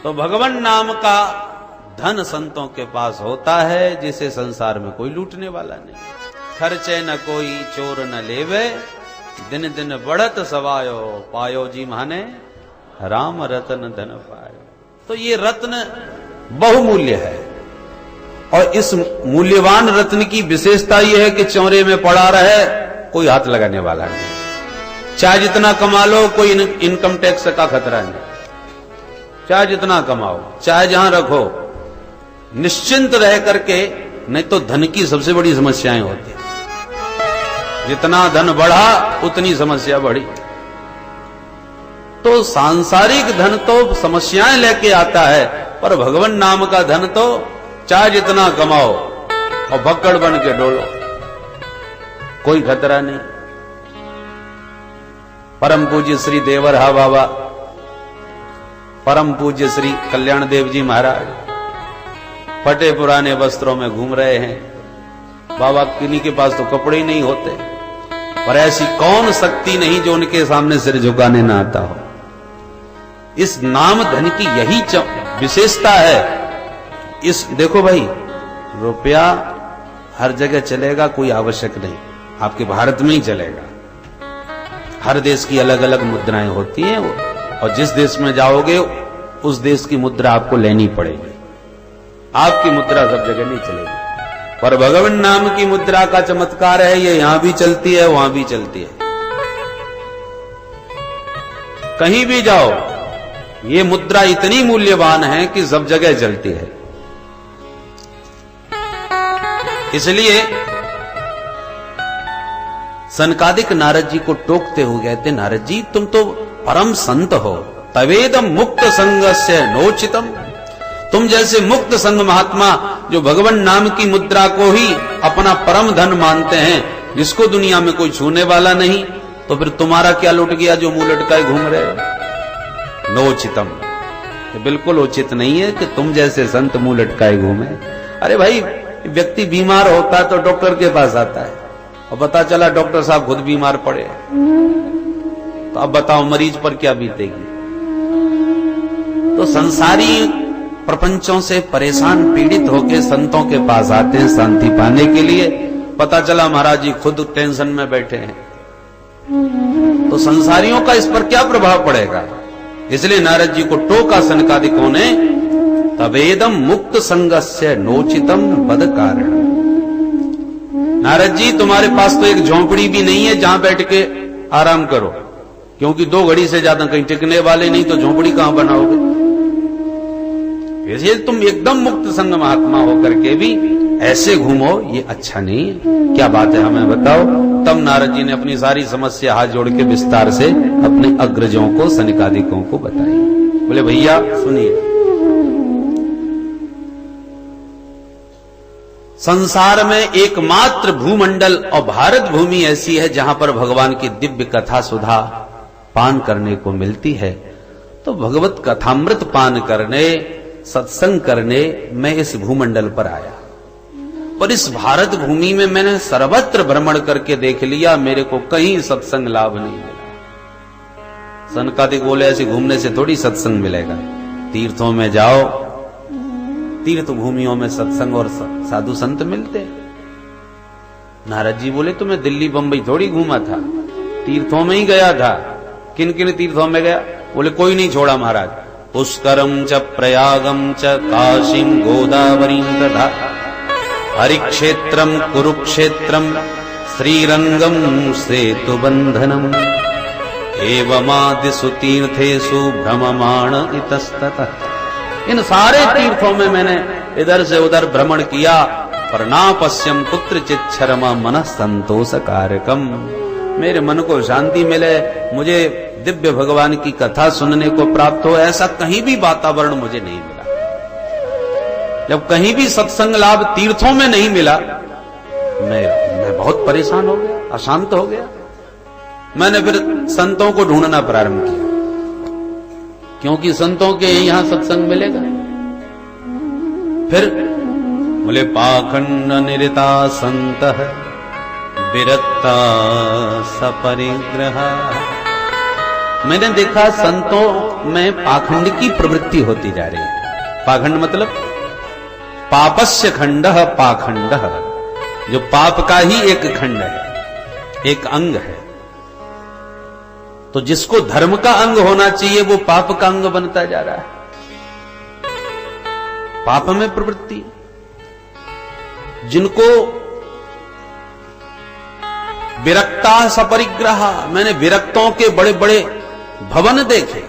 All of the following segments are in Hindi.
तो भगवान नाम का धन संतों के पास होता है जिसे संसार में कोई लूटने वाला नहीं। खर्चे न कोई चोर न लेवे, दिन दिन बढ़त सवायो, पायो जी माने राम रतन धन पायो। तो ये रत्न बहुमूल्य है और इस मूल्यवान रत्न की विशेषता यह है कि चौरे में पड़ा रहे, कोई हाथ लगाने वाला नहीं। चाहे जितना कमा लो, कोई इनकम टैक्स का खतरा नहीं। चाहे जितना कमाओ, चाहे जहां रखो, निश्चिंत रह करके। नहीं तो धन की सबसे बड़ी समस्याएं होती है। जितना धन बढ़ा उतनी समस्या बढ़ी। तो सांसारिक धन तो समस्याएं लेके आता है, पर भगवान नाम का धन तो चाहे जितना कमाओ और भक्कड़ बन के डोलो, कोई खतरा नहीं। परम पूज्य श्री देवरहा बाबा, परम पूज्य श्री कल्याण देव जी महाराज फटे पुराने वस्त्रों में घूम रहे हैं। बाबा किन्हीं के पास तो कपड़े ही नहीं होते, पर ऐसी कौन शक्ति नहीं जो उनके सामने सिर झुकाने ना आता हो। इस नाम धन की यही विशेषता है। इस देखो भाई, रुपया हर जगह चलेगा, कोई आवश्यक नहीं, आपके भारत में ही चलेगा। हर देश की अलग अलग मुद्राएं होती हैं और जिस देश में जाओगे उस देश की मुद्रा आपको लेनी पड़ेगी। आपकी मुद्रा सब जगह नहीं चलेगी, पर भगवान नाम की मुद्रा का चमत्कार है, ये यहां भी चलती है, वहां भी चलती है। कहीं भी जाओ, ये मुद्रा इतनी मूल्यवान है कि सब जगह चलती है। इसलिए सनकादिक नारद जी को टोकते हुए कहते, नारद जी तुम तो परम संत हो, तवेदम मुक्त संगस्य नोचितम। तुम जैसे मुक्त संग महात्मा जो भगवान नाम की मुद्रा को ही अपना परम धन मानते हैं, जिसको दुनिया में कोई छूने वाला नहीं, तो फिर तुम्हारा क्या लुट गया जो मुंह लटकाए घूम रहे हो? नोचितम, बिल्कुल उचित नहीं है कि तुम जैसे संत मुंह लटकाए घूमे। अरे भाई, व्यक्ति बीमार होता है तो डॉक्टर के पास आता है और पता चला डॉक्टर साहब खुद बीमार पड़े, तो अब बताओ मरीज पर क्या बीतेगी। तो संसारी प्रपंचों से परेशान पीड़ित होकर संतों के पास आते हैं शांति पाने के लिए। पता चला महाराज जी खुद टेंशन में बैठे हैं, तो संसारियों का इस पर क्या प्रभाव पड़ेगा। इसलिए नारद जी को टोका सनकादिकों ने, तवेदम मुक्त संगस्य नोचितम बद कारण। नारद जी तुम्हारे पास तो एक झोंपड़ी भी नहीं है जहां बैठ के आराम करो, क्योंकि 2 घड़ी से ज्यादा कहीं टिकने वाले नहीं, तो झोंपड़ी कहां बनाओगे। इसलिए तुम एकदम मुक्त संग महात्मा होकर के भी ऐसे घूमो, ये अच्छा नहीं है। क्या बात है हमें बताओ। तब नारद जी ने अपनी सारी समस्या हाथ जोड़ के विस्तार से अपने अग्रजों को सनकादिकों को बताई। बोले भैया सुनिए, संसार में एकमात्र भूमंडल और भारत भूमि ऐसी है जहां पर भगवान की दिव्य कथा सुधा पान करने को मिलती है। तो भगवत कथामृत पान करने, सत्संग करने मैं इस भूमंडल पर आया। पर इस भारत भूमि में मैंने सर्वत्र भ्रमण करके देख लिया, मेरे को कहीं सत्संग लाभ नहीं मिला। सनकादिक बोले ऐसे घूमने से थोड़ी सत्संग मिलेगा। तीर्थों में जाओ, तीर्थ भूमियों में सत्संग और साधु संत मिलते हैं। नारद जी बोले तो मैं दिल्ली बंबई थोड़ी घूमा था, तीर्थों में ही गया था। किन किन तीर्थों में गया? बोले कोई नहीं छोड़ा महाराज। पुष्करम च प्रयागम च काशीम गोदावरीम तथा हरिक्षेत्रम कुरुक्षेत्रम श्रीरंगम सेतुबंधनम एवमादिषु तीर्थेषु भ्रममाण इतस्ततः। इन सारे तीर्थों में मैंने इधर से उधर भ्रमण किया, पर ना पश्यम कुत्रचित् शर्मा मनः संतोष कारकम। मेरे मन को शांति मिले, मुझे दिव्य भगवान की कथा सुनने को प्राप्त हो, ऐसा कहीं भी वातावरण मुझे नहीं मिला। जब कहीं भी सत्संग लाभ तीर्थों में नहीं मिला, मैं बहुत परेशान हो गया, अशांत हो गया। मैंने फिर संतों को ढूंढना प्रारंभ किया, क्योंकि संतों के यहां सत्संग मिलेगा। फिर बोले पाखंड निरता संत विरक्ता सपरिग्रह मैंने देखा संतों में पाखंड की प्रवृत्ति होती जा रही है। पाखंड मतलब पापस्य खंड पाखंड, जो पाप का ही एक खंड है, एक अंग है। तो जिसको धर्म का अंग होना चाहिए वो पाप का अंग बनता जा रहा है। पाप में प्रवृत्ति, जिनको विरक्ता सपरिग्रह, मैंने विरक्तों के बड़े बड़े भवन देखे।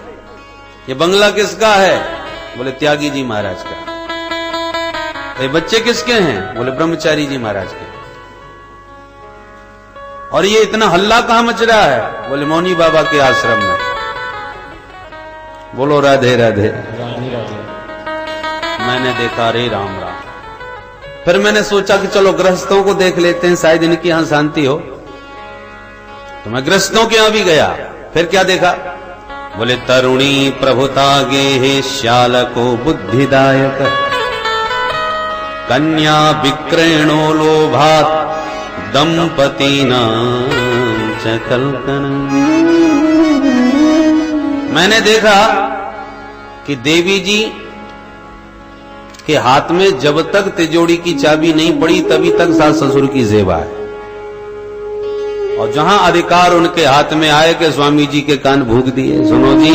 ये बंगला किसका है? बोले त्यागी जी महाराज का। ये बच्चे किसके हैं? बोले ब्रह्मचारी जी महाराज के। और ये इतना हल्ला कहां मच रहा है? बोले मौनी बाबा के आश्रम में। बोलो राधे राधे। मैंने देखा रे राम राम। फिर मैंने सोचा कि चलो गृहस्थों को देख लेते हैं, शायद इनकी यहां शांति हो। तो मैं गृहस्थों के यहां भी गया। फिर क्या देखा? बोले तरुणी प्रभुता गे श्यालको बुद्धिदायक, कन्या विक्रयणो लोभात दंपतीनां च कल्कनम्। मैंने देखा कि देवी जी के हाथ में जब तक तिजोरी की चाबी नहीं पड़ी तभी तक सास ससुर की सेवा है, और जहां अधिकार उनके हाथ में आए कि स्वामी जी के कान भूख दिए, सुनो जी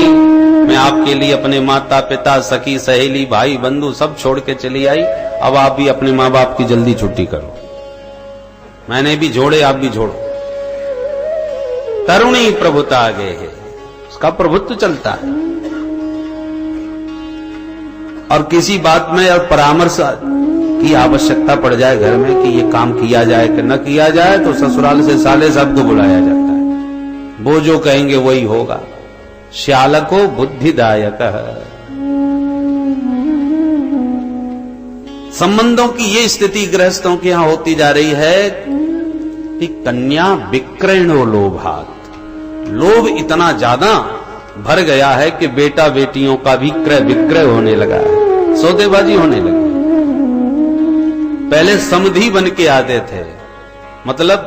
मैं आपके लिए अपने माता पिता सखी सहेली भाई बंधु सब छोड़ के चली आई, अब आप भी अपने माँ बाप की जल्दी छुट्टी करो। मैंने भी जोड़े, आप भी जोड़ो। तरुणी प्रभुता आगे है, उसका प्रभुत्व चलता है। और किसी बात में और परामर्श की आवश्यकता पड़ जाए घर में कि ये काम किया जाए कि न किया जाए, तो ससुराल से साले साहब को बुलाया जाता है। वो जो कहेंगे वही होगा। श्यालको बुद्धिदायक। संबंधों की ये स्थिति गृहस्थों के यहां होती जा रही है कि कन्या विक्रयणो लोभात, लोभ इतना ज्यादा भर गया है कि बेटा बेटियों का भी क्रय विक्रय होने लगा है, सौदेबाजी होने लगी। पहले समधि बन के आते थे, मतलब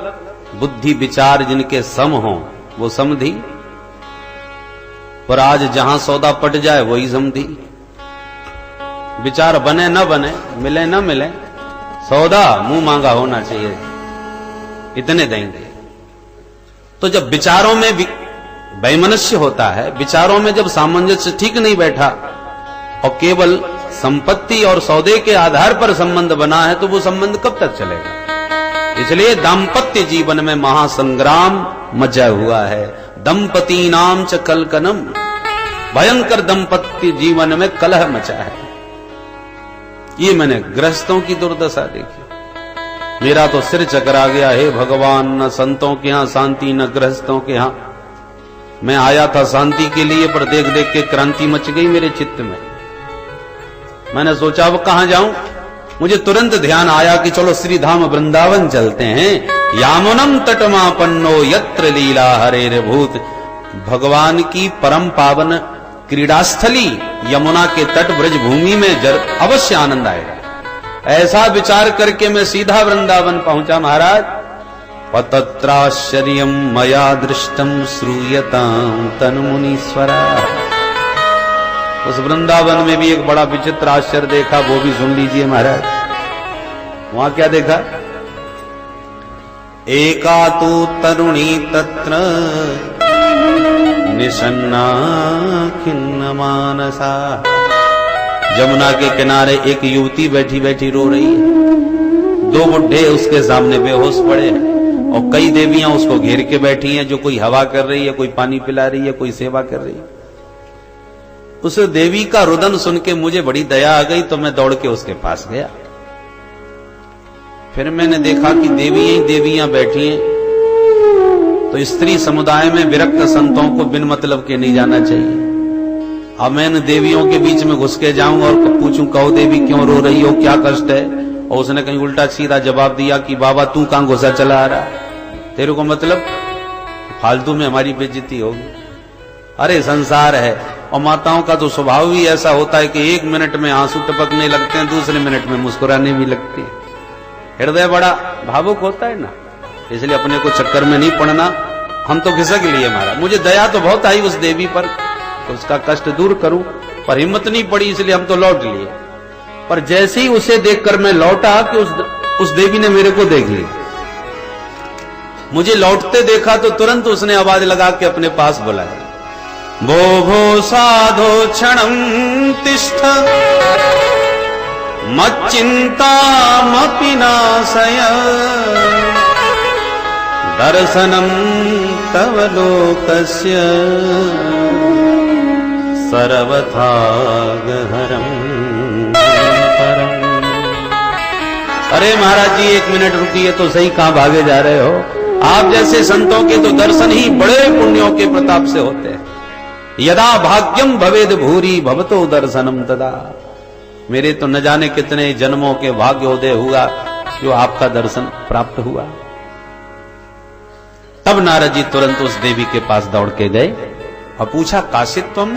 बुद्धि विचार जिनके सम हो वो समधि, पर आज जहां सौदा पट जाए वही समधि। विचार बने न बने, मिले न मिले, सौदा मुंह मांगा होना चाहिए, इतने देंगे। तो जब विचारों में वैमनस्य होता है, विचारों में जब सामंजस्य ठीक नहीं बैठा और केवल संपत्ति और सौदे के आधार पर संबंध बना है, तो वो संबंध कब तक चलेगा? इसलिए दाम्पत्य जीवन में महासंग्राम मचा हुआ है। दंपति नाम च कलकनम, भयंकर दंपत्य जीवन में कलह मचा है। ये मैंने गृहस्थों की दुर्दशा देखी, मेरा तो सिर चकरा गया। हे भगवान, न संतों के यहां शांति न गृहस्थों के यहां। मैं आया था शांति के लिए, पर देख देख के क्रांति मच गई मेरे चित्त में। मैंने सोचा अब कहां जाऊं? मुझे तुरंत ध्यान आया कि चलो श्री धाम वृंदावन चलते हैं। यामुनम तटमापन्नो यत्र लीला हरेर भूत, भगवान की परम पावन क्रीड़ास्थली यमुना के तट ब्रज भूमि में अवश्य आनंद आएगा। ऐसा विचार करके मैं सीधा वृंदावन पहुंचा महाराज। पतत्राश्चर्यम मया दृष्टम श्रूयताम तन्मुनीश्वरा। उस वृंदावन में भी एक बड़ा विचित्र आश्चर्य देखा, वो भी सुन लीजिए महाराज। वहां क्या देखा? एका तु तरुणी तत्र निसन्ना खिन्न मानसा। जमुना के किनारे एक युवती बैठी बैठी रो रही है। दो बुढ़े उसके सामने बेहोश पड़े हैं और कई देवियां उसको घेर के बैठी हैं, जो कोई हवा कर रही है, कोई पानी पिला रही है, कोई सेवा कर रही है। उस देवी का रुदन सुन के मुझे बड़ी दया आ गई, तो मैं दौड़ के उसके पास गया। फिर मैंने देखा कि देवियां ही देवियां बैठी हैं, तो स्त्री समुदाय में विरक्त संतों को बिन मतलब के नहीं जाना चाहिए। अब मैं इन देवियों के बीच में घुस के जाऊं और पूछूं, कहो देवी क्यों रो रही हो, क्या कष्ट है? और उसने कहीं उल्टा सीधा जवाब दिया कि बाबा तू कहां घुसा चला आ रहा, तेरे को मतलब फालतू में हमारी बेइज्जती होगी। अरे संसार है, और माताओं का तो स्वभाव भी ऐसा होता है कि एक मिनट में आंसू टपकने लगते हैं, दूसरे मिनट में मुस्कुराने भी लगती है। हृदय बड़ा भावुक होता है ना, इसलिए अपने को चक्कर में नहीं पड़ना। हम तो खिसक लिए महाराज। मुझे दया तो बहुत आई उस देवी पर तो उसका कष्ट दूर करूं, पर हिम्मत नहीं पड़ी, इसलिए हम तो लौट लिए। पर जैसे ही उसे देखकर मैं लौटा कि उस देवी ने मेरे को देख लिया। मुझे लौटते देखा तो तुरंत उसने आवाज लगा के अपने पास बुलाया, भो भो साधो क्षणं तिष्ठ मच्चिंतामपि नाशय दर्शनं तव लोकस्य सर्वथागहरं परम्। अरे महाराज जी 1 मिनट रुकिए तो सही, कहां भागे जा रहे हो? आप जैसे संतों के तो दर्शन ही बड़े पुण्यों के प्रताप से होते हैं। यदा भाग्यम भवेद भूरी भवतो दर्शनम तदा। मेरे तो न जाने कितने जन्मों के भाग्योदय हुआ जो आपका दर्शन प्राप्त हुआ। तब नारद जी तुरंत उस देवी के पास दौड़ के गए और पूछा, काशित्वम,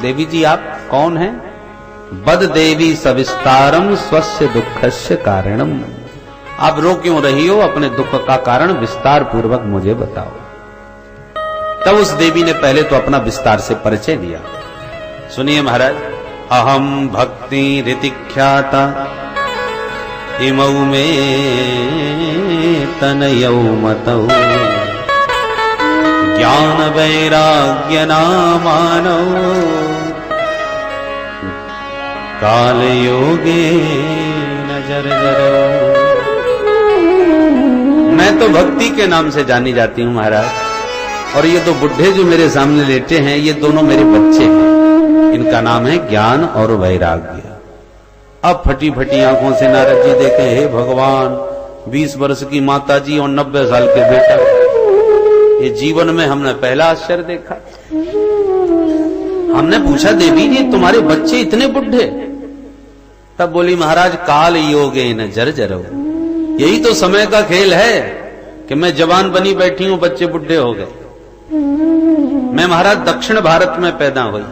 देवी जी आप कौन हैं? बद देवी सविस्तारम स्वस्य दुखस्य कारणम। आप रो क्यों रही हो? अपने दुख का कारण विस्तार पूर्वक मुझे बताओ। तब उस देवी ने पहले तो अपना विस्तार से परिचय दिया। सुनिए महाराज, अहम भक्ति ऋतिख्याता इमौ में तनयौ मतौ ज्ञान वैराग्य नामानौ काल योगे नजर जरो। मैं तो भक्ति के नाम से जानी जाती हूं महाराज, और ये दो बुढ़े जो मेरे सामने लेटे हैं ये दोनों मेरे बच्चे हैं। इनका नाम है ज्ञान और वैराग्य। अब फटी फटी आंखों से नारद जी देखे, हे भगवान, 20 वर्ष की माता जी और 90 साल के बेटा, ये जीवन में हमने पहला आश्चर्य देखा। हमने पूछा, देवी जी तुम्हारे बच्चे इतने बुढ़े? तब बोली, महाराज काल योगे न जर्जरो। यही तो समय का खेल है कि मैं जवान बनी बैठी हूं, बच्चे बुढ़े हो गए। मैं महाराज दक्षिण भारत में पैदा हुई,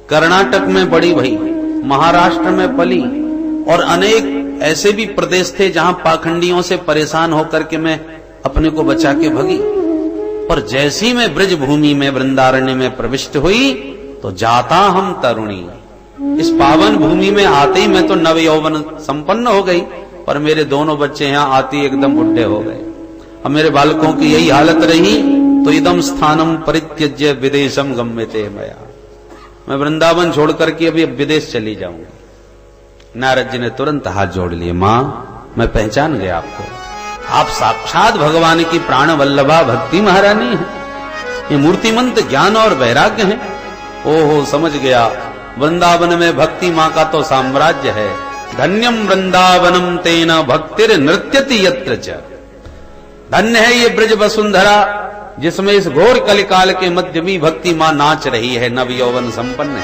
कर्नाटक में बड़ी भई, महाराष्ट्र में पली, और अनेक ऐसे भी प्रदेश थे जहां पाखंडियों से परेशान होकर के मैं अपने को बचा के भगी। पर जैसी मैं ब्रज भूमि में वृंदारण्य में प्रविष्ट हुई तो जाता हम तरुणी। इस पावन भूमि में आते ही मैं तो नव यौवन संपन्न हो गई, पर मेरे दोनों बच्चे यहां आते ही एकदम बुढ़े हो गए। अब मेरे बालकों की यही हालत रही तो इदम स्थानम परित्यज्य विदेशम गम्यते मया। मैं वृंदावन छोड़ करके अभी विदेश चली जाऊंगी। नारद जी ने तुरंत हाथ जोड़ लिए, मां मैं पहचान गया आपको, आप साक्षात भगवान की प्राण वल्लभा भक्ति महारानी हैं। ये मूर्तिमंत ज्ञान और वैराग्य हैं। ओहो समझ गया, वृंदावन में भक्ति मां का तो साम्राज्य है। धन्यम वृंदावनम तेना भक्तिर नृत्यति यत्र च। धन्य है ये ब्रज वसुंधरा जिसमें इस घोर कलिकाल के मध्य भी भक्ति मां नाच रही है, नव यौवन संपन्न है।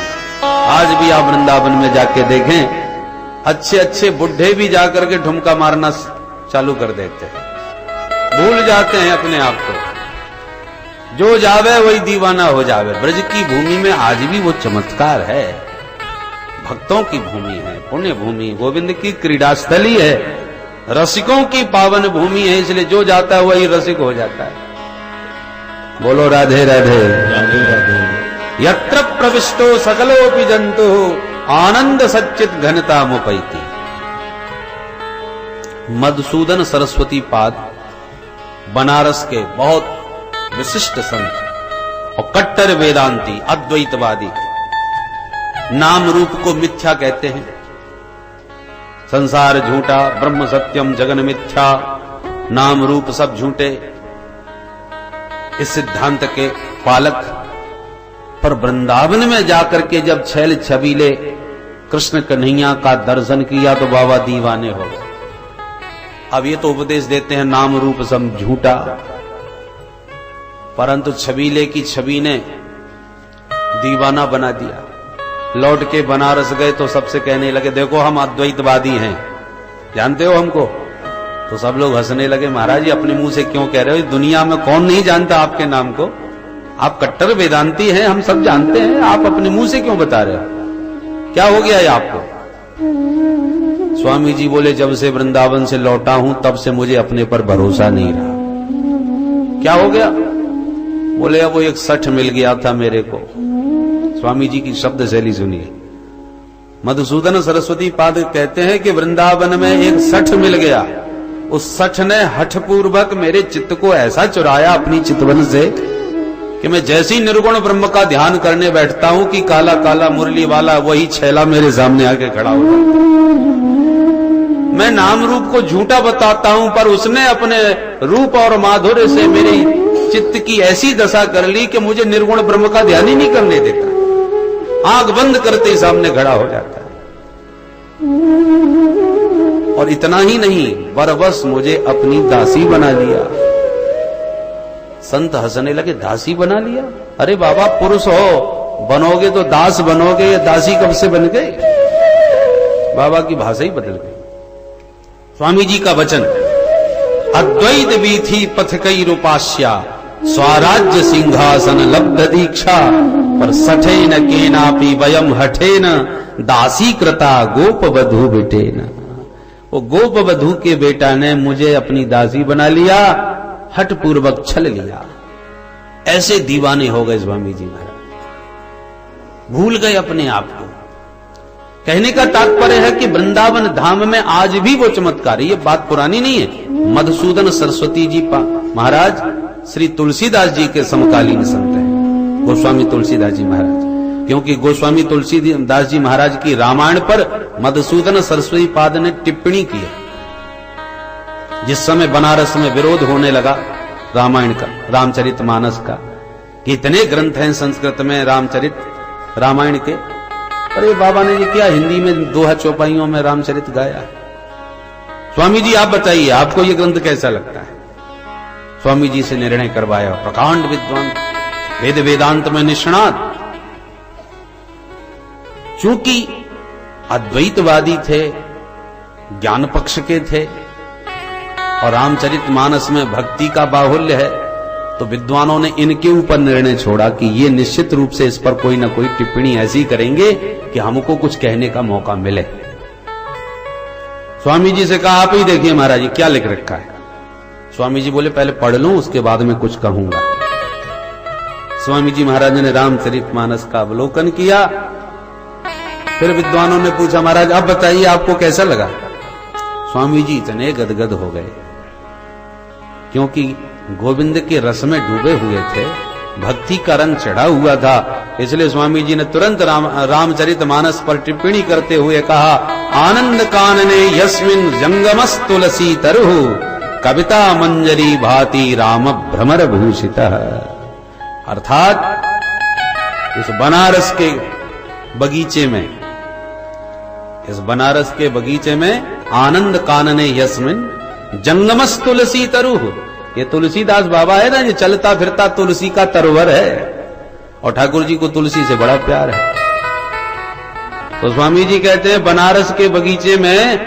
आज भी आप वृंदावन में जाके देखें, अच्छे अच्छे बुढ़े भी जाकर के ठुमका मारना चालू कर देते हैं, भूल जाते हैं अपने आप को। जो जावे वही दीवाना हो जावे। ब्रज की भूमि में आज भी वो चमत्कार है, भक्तों की भूमि है, पुण्य भूमि, गोविंद की क्रीडास्थली है, रसिकों की पावन भूमि है। इसलिए जो जाता है वही रसिक हो जाता है। बोलो राधे राधे राधे राधे। यत्र प्रविष्टो सकलोपि जंतु आनंद सच्चित घनता मुपैति। मधुसूदन सरस्वती पाद बनारस के बहुत विशिष्ट संत और कट्टर वेदांती अद्वैतवादी, नाम रूप को मिथ्या कहते हैं। संसार झूठा, ब्रह्म सत्यम, जगन मिथ्या, नाम रूप सब झूठे, इस सिद्धांत के पालक। पर वृंदावन में जाकर के जब छैल छबीले कृष्ण कन्हैया का दर्शन किया तो बाबा दीवाने हो गए। अब ये तो उपदेश देते हैं नाम रूप सब झूठा, परंतु छबीले की छवि ने दीवाना बना दिया। लौट के बनारस गए तो सबसे कहने लगे, देखो हम अद्वैतवादी हैं, जानते हो हमको? तो सब लोग हंसने लगे, महाराज जी अपने मुंह से क्यों कह रहे हो? दुनिया में कौन नहीं जानता आपके नाम को? आप कट्टर वेदांती हैं, हम सब जानते हैं, आप अपने मुंह से क्यों बता रहे हो? क्या हो गया है आपको? स्वामी जी बोले, जब से वृंदावन से लौटा हूं तब से मुझे अपने पर भरोसा नहीं रहा। क्या हो गया? बोले अब वो एक सठ मिल गया था मेरे को। स्वामी जी की शब्द शैली सुनिए। मधुसूदन सरस्वती पाद कहते हैं कि वृंदावन में एक सठ मिल गया। उस सठ ने हठ पूर्वक मेरे चित्त को ऐसा चुराया अपनी चितवन से कि मैं जैसे ही निर्गुण ब्रह्म का ध्यान करने बैठता हूं कि काला काला मुरली वाला वही छैला मेरे सामने आके खड़ा हो जाता। मैं नाम रूप को झूठा बताता हूं, पर उसने अपने रूप और माधुर्य से मेरी चित्त की ऐसी दशा कर ली कि मुझे निर्गुण ब्रह्म का ध्यान ही नहीं करने देता। आंख बंद करते ही सामने खड़ा हो जाता है। और इतना ही नहीं, बरबस मुझे अपनी दासी बना लिया। संत हंसने लगे, दासी बना लिया? अरे बाबा, पुरुष हो, बनोगे तो दास बनोगे, ये दासी कब से बन गए? बाबा की भाषा ही बदल गई। स्वामी जी का वचन, अद्वैत वीथी पथ कई रूपास्या, स्वराज्य सिंहासन लब्ध दीक्षा, पर सठे न केनापि वयम हठे न, दासी कृता गोप वधु बेटे न। वो गोप वधु के बेटा ने मुझे अपनी दासी बना लिया, हठ पूर्वक छल लिया। ऐसे दीवाने हो गए स्वामी जी महाराज, भूल गए अपने आप को। कहने का तात्पर्य है कि वृंदावन धाम में आज भी वो चमत्कार है। ये बात पुरानी नहीं है। मधुसूदन सरस्वती जी महाराज श्री तुलसीदास जी के समकालीन संत हैं, गोस्वामी तुलसीदास जी महाराज। क्योंकि गोस्वामी तुलसीदास जी महाराज की रामायण पर मधुसूदन सरस्वती पाद ने टिप्पणी की है। जिस समय बनारस में विरोध होने लगा रामायण का, रामचरितमानस का, कि इतने ग्रंथ हैं संस्कृत में रामचरित रामायण के, अरे बाबा ने ये क्या हिंदी में दोहा चौपाइयों में रामचरित गाया है। स्वामी जी आप बताइए, आपको ये ग्रंथ कैसा लगता है? स्वामी जी से निर्णय करवाया, प्रकांड विद्वान, वेद वेदांत में निष्णात। चूंकि अद्वैतवादी थे, ज्ञान पक्ष के थे, और रामचरितमानस में भक्ति का बाहुल्य है, तो विद्वानों ने इनके ऊपर निर्णय छोड़ा कि ये निश्चित रूप से इस पर कोई ना कोई टिप्पणी ऐसी करेंगे कि हमको कुछ कहने का मौका मिले। स्वामी जी से कहा, आप ही देखिए महाराज जी क्या लिख रखा है। स्वामी जी बोले, पहले पढ़ लूं, उसके बाद में कुछ कहूंगा। स्वामी जी महाराज ने रामचरितमानस का अवलोकन किया। फिर विद्वानों ने पूछा, महाराज आप बताइए आपको कैसा लगा? स्वामी जी इतने गदगद हो गए, क्योंकि गोविंद के रस में डूबे हुए थे, भक्ति का रंग चढ़ा हुआ था। इसलिए स्वामी जी ने तुरंत रामचरितमानस पर टिप्पणी करते हुए कहा, आनंद कानने यस्मिन जंगमस तुलसी तरुहु, कविता मंजरी भाति राम भ्रमर भूषितः। अर्थात इस बनारस के बगीचे में, इस बनारस के बगीचे में आनंद कानने यस्मिन जंगमस तुलसी तरुहु, ये तुलसीदास बाबा है ना, ये चलता फिरता तुलसी का तरवर है, और ठाकुर जी को तुलसी से बड़ा प्यार है। तो स्वामी जी कहते हैं बनारस के बगीचे में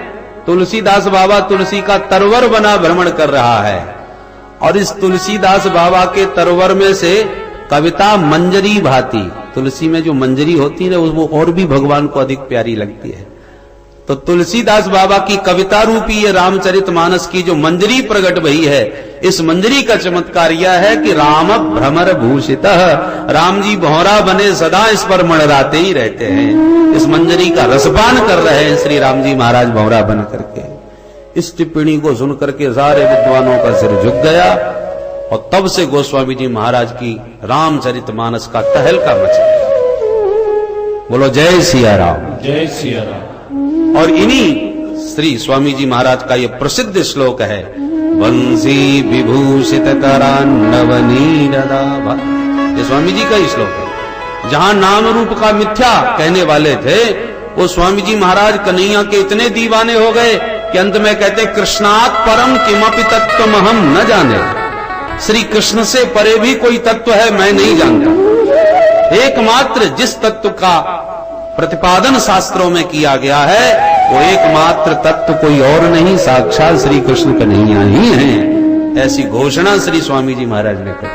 तुलसीदास बाबा तुलसी का तरवर बना भ्रमण कर रहा है, और इस तुलसीदास बाबा के तरवर में से कविता मंजरी भाती, तुलसी में जो मंजरी होती है वो और भी भगवान को अधिक प्यारी लगती है। तो तुलसीदास बाबा की कविता रूपी ये रामचरितमानस की जो मंजरी प्रकट भई है, इस मंजरी का चमत्कार यह है कि राम भ्रमर भूषितः, राम जी भौरा बने सदा इस पर मंडराते ही रहते हैं। इस मंजरी का रसपान कर रहे हैं श्री राम जी महाराज भौरा बन करके। इस टिप्पणी को सुनकर के सारे विद्वानों का सिर झुक गया, और तब से गोस्वामी जी महाराज की रामचरितमानस का तहलका मच गया। बोलो जय सिया राम, जय सिया राम। और इन्हीं श्री स्वामी जी महाराज का ये प्रसिद्ध श्लोक है, वंशी विभूषित करान्नवनीरदाभा। ये स्वामी जी का ही श्लोक है। जहां नाम रूप का मिथ्या कहने वाले थे, वो स्वामी जी महाराज कन्हैया के इतने दीवाने हो गए कि अंत में कहते, कृष्णात् परम किमपि तत्त्वमहं न जाने। श्री कृष्ण से परे भी कोई तत्व है मैं नहीं जानता। एकमात्र जिस तत्व का प्रतिपादन शास्त्रों में किया गया है, वो एकमात्र तत्व कोई और नहीं, साक्षात श्री कृष्ण कन्हैया ही हैं। ऐसी घोषणा श्री स्वामी जी महाराज ने कर।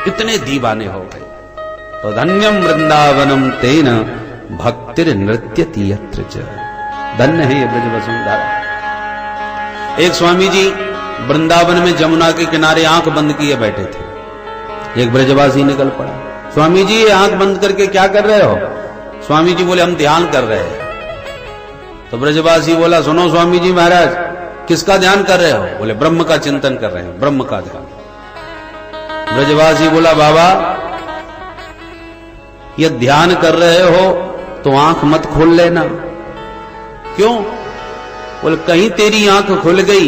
इतने दीवाने हो गए। तो धन्यम वृंदावनम तेन भक्तिर नृत्यति यत्र च। धन्य है ये ब्रज वसुंधरा। एक स्वामी जी वृंदावन में जमुना के किनारे आंख बंद किए बैठे थे। एक ब्रजवासी निकल पड़ा, स्वामी जी आंख बंद करके क्या कर रहे हो? स्वामी जी बोले हम ध्यान कर रहे हैं। तो ब्रजवासी बोला सुनो स्वामी जी महाराज, किसका ध्यान कर रहे हो? बोले ब्रह्म का चिंतन कर रहे हैं, ब्रह्म का ध्यान। ब्रजवासी बोला बाबा ये ध्यान कर रहे हो तो आंख मत खोल लेना। क्यों? बोले कहीं तेरी आंख खुल गई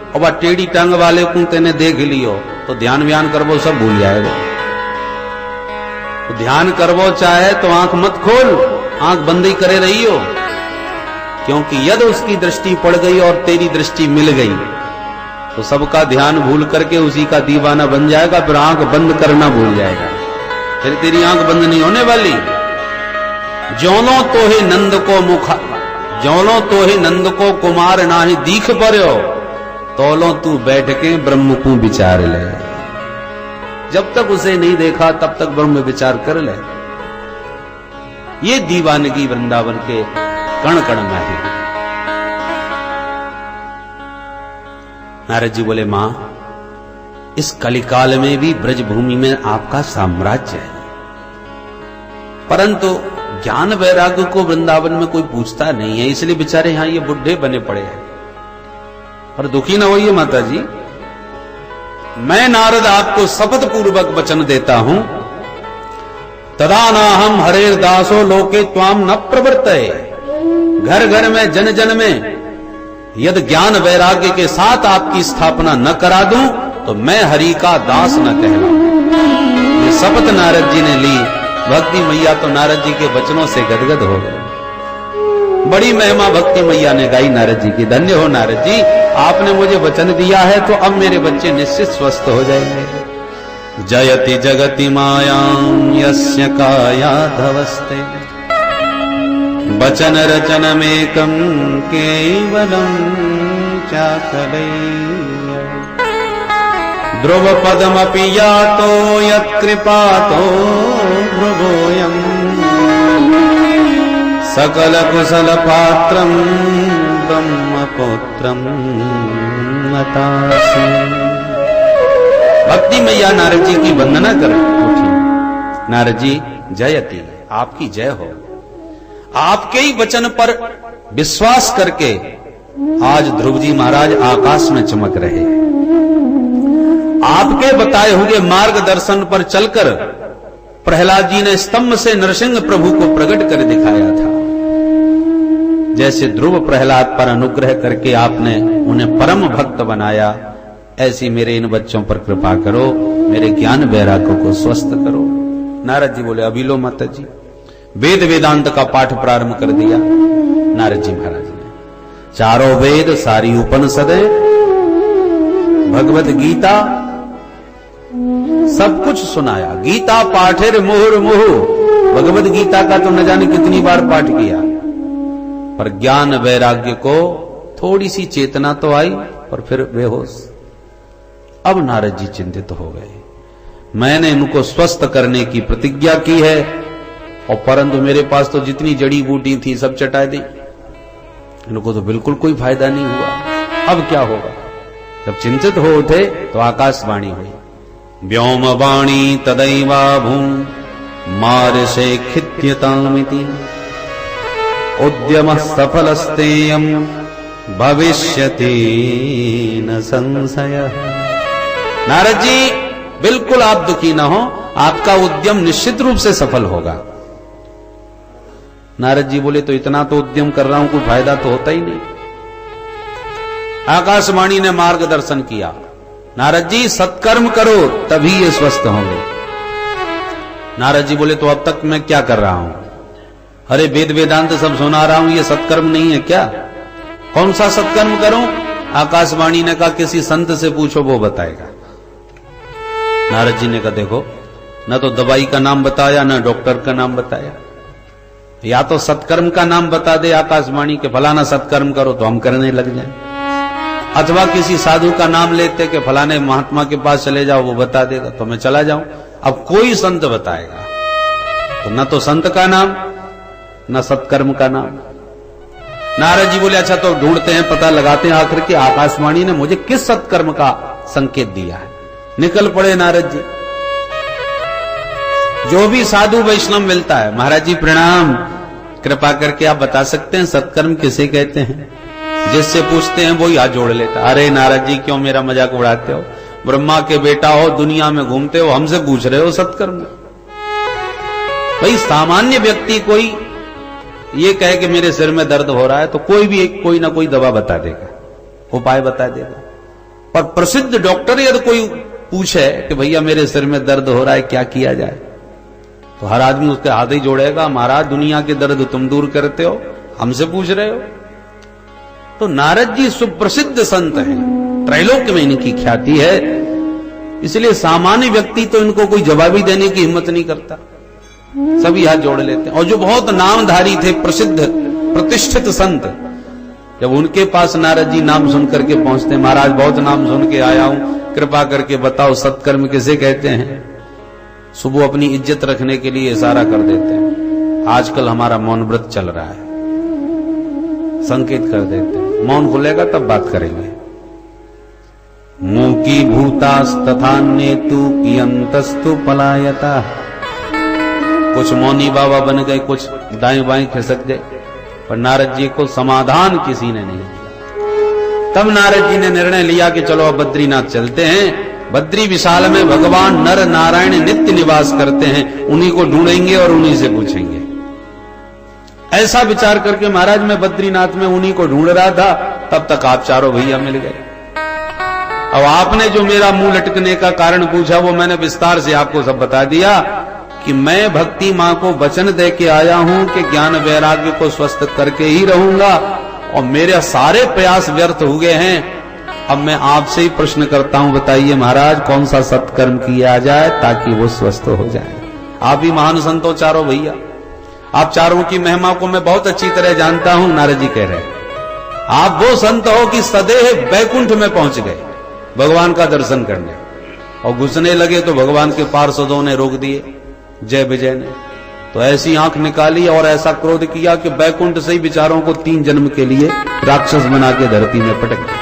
और वह टेढ़ी टांग वाले को तेने देख लियो तो ध्यान व्यान करवो सब भूल जाएगा। तो ध्यान करवो चाहे तो आंख मत खोल, आंख बंद ही करे रही हो, क्योंकि यदि उसकी दृष्टि पड़ गई और तेरी दृष्टि मिल गई तो सबका ध्यान भूल करके उसी का दीवाना बन जाएगा, फिर आंख बंद करना भूल जाएगा, फिर तेरी आंख बंद नहीं होने वाली। ज्योनो तो ही नंद को मुखा, ज्योनो तो ही नंद को कुमार नाही दीख पर्यो, तोलो तू बैठ के ब्रह्म को विचार ले। जब तक उसे नहीं देखा तब तक ब्रह्म विचार कर ले। ये दीवानगी वृंदावन के कण कण में है। नारद जी बोले मां इस कलिकाल में भी ब्रजभूमि में आपका साम्राज्य है, परंतु ज्ञान वैराग्य को वृंदावन में कोई पूछता नहीं है, इसलिए बेचारे यहां ये बुढ़े बने पड़े हैं। और दुखी ना होइए माता जी, मैं नारद आपको शपथ पूर्वक वचन देता हूं, तदा नाहम हरेर दासो लोके त्वाम न प्रवर्तये। घर घर में जन जन में यदि ज्ञान वैराग्य के साथ आपकी स्थापना न करा दूं तो मैं हरि का दास न कहलाऊं। ये शपथ नारद जी ने ली। भक्ति मैया तो नारद जी के वचनों से गदगद हो गए। बड़ी महिमा भक्ति मैया ने गाई नारद जी की। धन्य हो नारद जी, आपने मुझे वचन दिया है तो अब मेरे बच्चे निश्चित स्वस्थ हो जाएंगे। जयति जगति मायां यस्य कायाधवस्ते, वचन रचनमेकं केवलं चाकलैः। ध्रुव पदमपि यातो यत्कृपातो भृगोऽयं, सकल कुशल पात्रं ब्रह्मपुत्रं नतासि। भक्ति मैया नारद जी की वंदना कर उठी। नारद जी जयति, आपकी जय हो। आपके ही वचन पर विश्वास करके आज ध्रुव जी महाराज आकाश में चमक रहे। आपके बताए हुए मार्गदर्शन पर चलकर प्रहलाद जी ने स्तंभ से नरसिंह प्रभु को प्रकट कर दिखाया था। जैसे ध्रुव प्रहलाद पर अनुग्रह करके आपने उन्हें परम भक्त बनाया, ऐसी मेरे इन बच्चों पर कृपा करो, मेरे ज्ञान वैराग्य को स्वस्थ करो। नारद जी बोले अभी लो माता जी। वेद वेदांत का पाठ प्रारंभ कर दिया नारद जी महाराज ने। चारों वेद, सारी उपनिषदें, भगवत गीता, सब कुछ सुनाया। गीता पाठेर मुहुर मुहु, भगवत गीता का तो न जाने कितनी बार पाठ किया, पर ज्ञान वैराग्य को थोड़ी सी चेतना तो आई और फिर बेहोश। अब नारद जी चिंतित हो गए। मैंने इनको स्वस्थ करने की प्रतिज्ञा की है और परंतु मेरे पास तो जितनी जड़ी बूटी थी सब चटा दी, इनको तो बिल्कुल कोई फायदा नहीं हुआ। अब क्या होगा? जब चिंतित हो उठे तो आकाशवाणी हुई। व्योम वाणी तदैवा भूम मार्षे खित्यतामिति, उद्यम सफलस्तेयम भविष्यति न संशय। नारद जी बिल्कुल आप दुखी ना हो, आपका उद्यम निश्चित रूप से सफल होगा। नारद जी बोले तो इतना तो उद्यम कर रहा हूं, कोई फायदा तो होता ही नहीं। आकाशवाणी ने मार्गदर्शन किया, नारद जी सत्कर्म करो तभी ये स्वस्थ होंगे। नारद जी बोले तो अब तक मैं क्या कर रहा हूं? अरे वेद वेदांत सब सुना रहा हूं, ये सत्कर्म नहीं है क्या? कौन सा सत्कर्म करूं? आकाशवाणी ने कहा किसी संत से पूछो, वो बताएगा। नारद जी ने कहा देखो, न तो दवाई का नाम बताया न डॉक्टर का नाम बताया, या तो सत्कर्म का नाम बता दे आकाशवाणी के फलाना सत्कर्म करो तो हम करने लग जाएं, अथवा किसी साधु का नाम लेते कि फलाने महात्मा के पास चले जाओ वो बता देगा तो मैं चला जाऊं। अब कोई संत बताएगा तो न तो संत का नाम न सत्कर्म का नाम। नारद जी बोले अच्छा तो ढूंढते हैं, पता लगाते हैं आखिर कि आकाशवाणी ने मुझे किस सत्कर्म का संकेत दिया है। निकल पड़े नारद जी। जो भी साधु वैष्णव मिलता है, महाराज जी प्रणाम, कृपा करके आप बता सकते हैं सत्कर्म किसे कहते हैं? जिससे पूछते हैं वो ही हाथ जोड़ लेता। अरे नारद जी क्यों मेरा मजाक उड़ाते हो? ब्रह्मा के बेटा हो, दुनिया में घूमते हो, हमसे पूछ रहे हो सत्कर्म? भाई सामान्य व्यक्ति कोई ये कहे कि मेरे सिर में दर्द हो रहा है तो कोई भी कोई ना कोई दवा बता देगा, उपाय बता देगा। पर प्रसिद्ध डॉक्टर यदि कोई पूछे कि भैया मेरे सिर में दर्द हो रहा है क्या किया जाए, तो हर आदमी उसके हाथ ही जोड़ेगा, महाराज दुनिया के दर्द तुम दूर करते हो, हमसे पूछ रहे हो? तो नारद जी सुप्रसिद्ध संत हैं, त्रैलोक्य में इनकी ख्याति है, इसलिए सामान्य व्यक्ति तो इनको कोई जवाबी देने की हिम्मत नहीं करता, सभी हाथ जोड़ लेते हैं। और जो बहुत नामधारी थे, प्रसिद्ध प्रतिष्ठित संत, जब उनके पास नारद जी नाम सुन करके पहुंचते, महाराज बहुत नाम सुन के आया हूं, कृपा करके बताओ सत्कर्म किसे कहते हैं? सुबह अपनी इज्जत रखने के लिए इशारा कर देते हैं, आजकल हमारा मौन व्रत चल रहा है, संकेत कर देते हैं, मौन खुलेगा तब बात करेंगे। मूकी भूतास तथान्ये तु कियंतस्तु पलायता। कुछ मौनी बाबा बन गए, कुछ दाएं बाएं खिसक गए, पर नारद जी को समाधान किसी ने नहीं दिया। तब नारद जी ने निर्णय लिया कि चलो अब बद्रीनाथ चलते हैं। बद्री विशाल में भगवान नर नारायण नित्य निवास करते हैं, उन्हीं को ढूंढेंगे और उन्हीं से पूछेंगे। ऐसा विचार करके महाराज मैं बद्रीनाथ में उन्हीं को ढूंढ रहा था, तब तक आप चारों भैया मिल गए। अब आपने जो मेरा मुंह लटकने का कारण पूछा वो मैंने विस्तार से आपको सब बता दिया कि मैं भक्ति मां को वचन दे के आया हूं कि ज्ञान वैराग्य को स्वस्थ करके ही रहूंगा, और मेरे सारे प्रयास व्यर्थ हो गए हैं। अब मैं आपसे ही प्रश्न करता हूं, बताइए महाराज कौन सा सत्कर्म किया जाए ताकि वो स्वस्थ हो जाए? आप भी महान संतो चारों भैया, आप चारों की महिमा को मैं बहुत अच्छी तरह जानता हूं। नारद जी कह रहे हैं आप वो संत हो कि सदैव बैकुंठ में पहुंच गए भगवान का दर्शन करने, और घुसने लगे तो भगवान के पार्षदों ने रोक दिए, जय विजय ने तो ऐसी आंख निकाली और ऐसा क्रोध किया कि बैकुंठ से ही विचारों को 3 जन्म के लिए राक्षस बना के धरती में पटक दिया,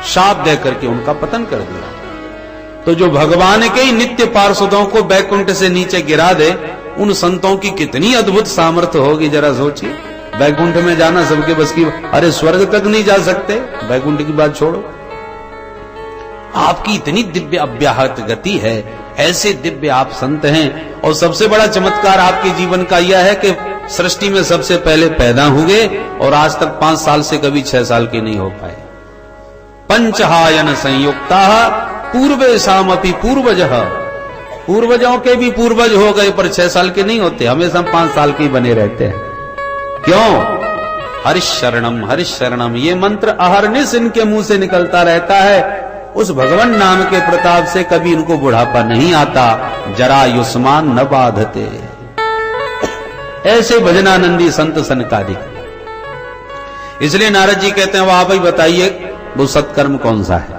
शाप दे करके उनका पतन कर दिया। तो जो भगवान के ही नित्य पार्षदों को बैकुंठ से नीचे गिरा दे, उन संतों की कितनी अद्भुत सामर्थ्य होगी, जरा सोचिए। बैकुंठ में जाना सबके बस की, अरे स्वर्ग तक नहीं जा सकते, बैकुंठ की बात छोड़ो। आपकी इतनी दिव्य अव्याहत गति है, ऐसे दिव्य आप संत हैं, और सबसे बड़ा चमत्कार आपके जीवन का यह है कि सृष्टि में सबसे पहले पैदा हुए और आज तक 5 साल से कभी 6 साल के नहीं हो पाए। पंचहायन संयुक्ता पूर्वेशामपि पूर्वजः, पूर्वजों के भी पूर्वज हो गए पर 6 साल के नहीं होते, हमेशा 5 साल के ही बने रहते हैं। क्यों? हरिशरणम हरिशरणम, ये मंत्र अहर्निश इनके मुंह से निकलता रहता है। उस भगवान नाम के प्रताप से कभी इनको बुढ़ापा नहीं आता, जरा युष्मान न बाधते। ऐसे भजनानंदी संत सनकादिक। इसलिए नारद जी कहते हैं वो आप ही बताइए वो सत्कर्म कौन सा है?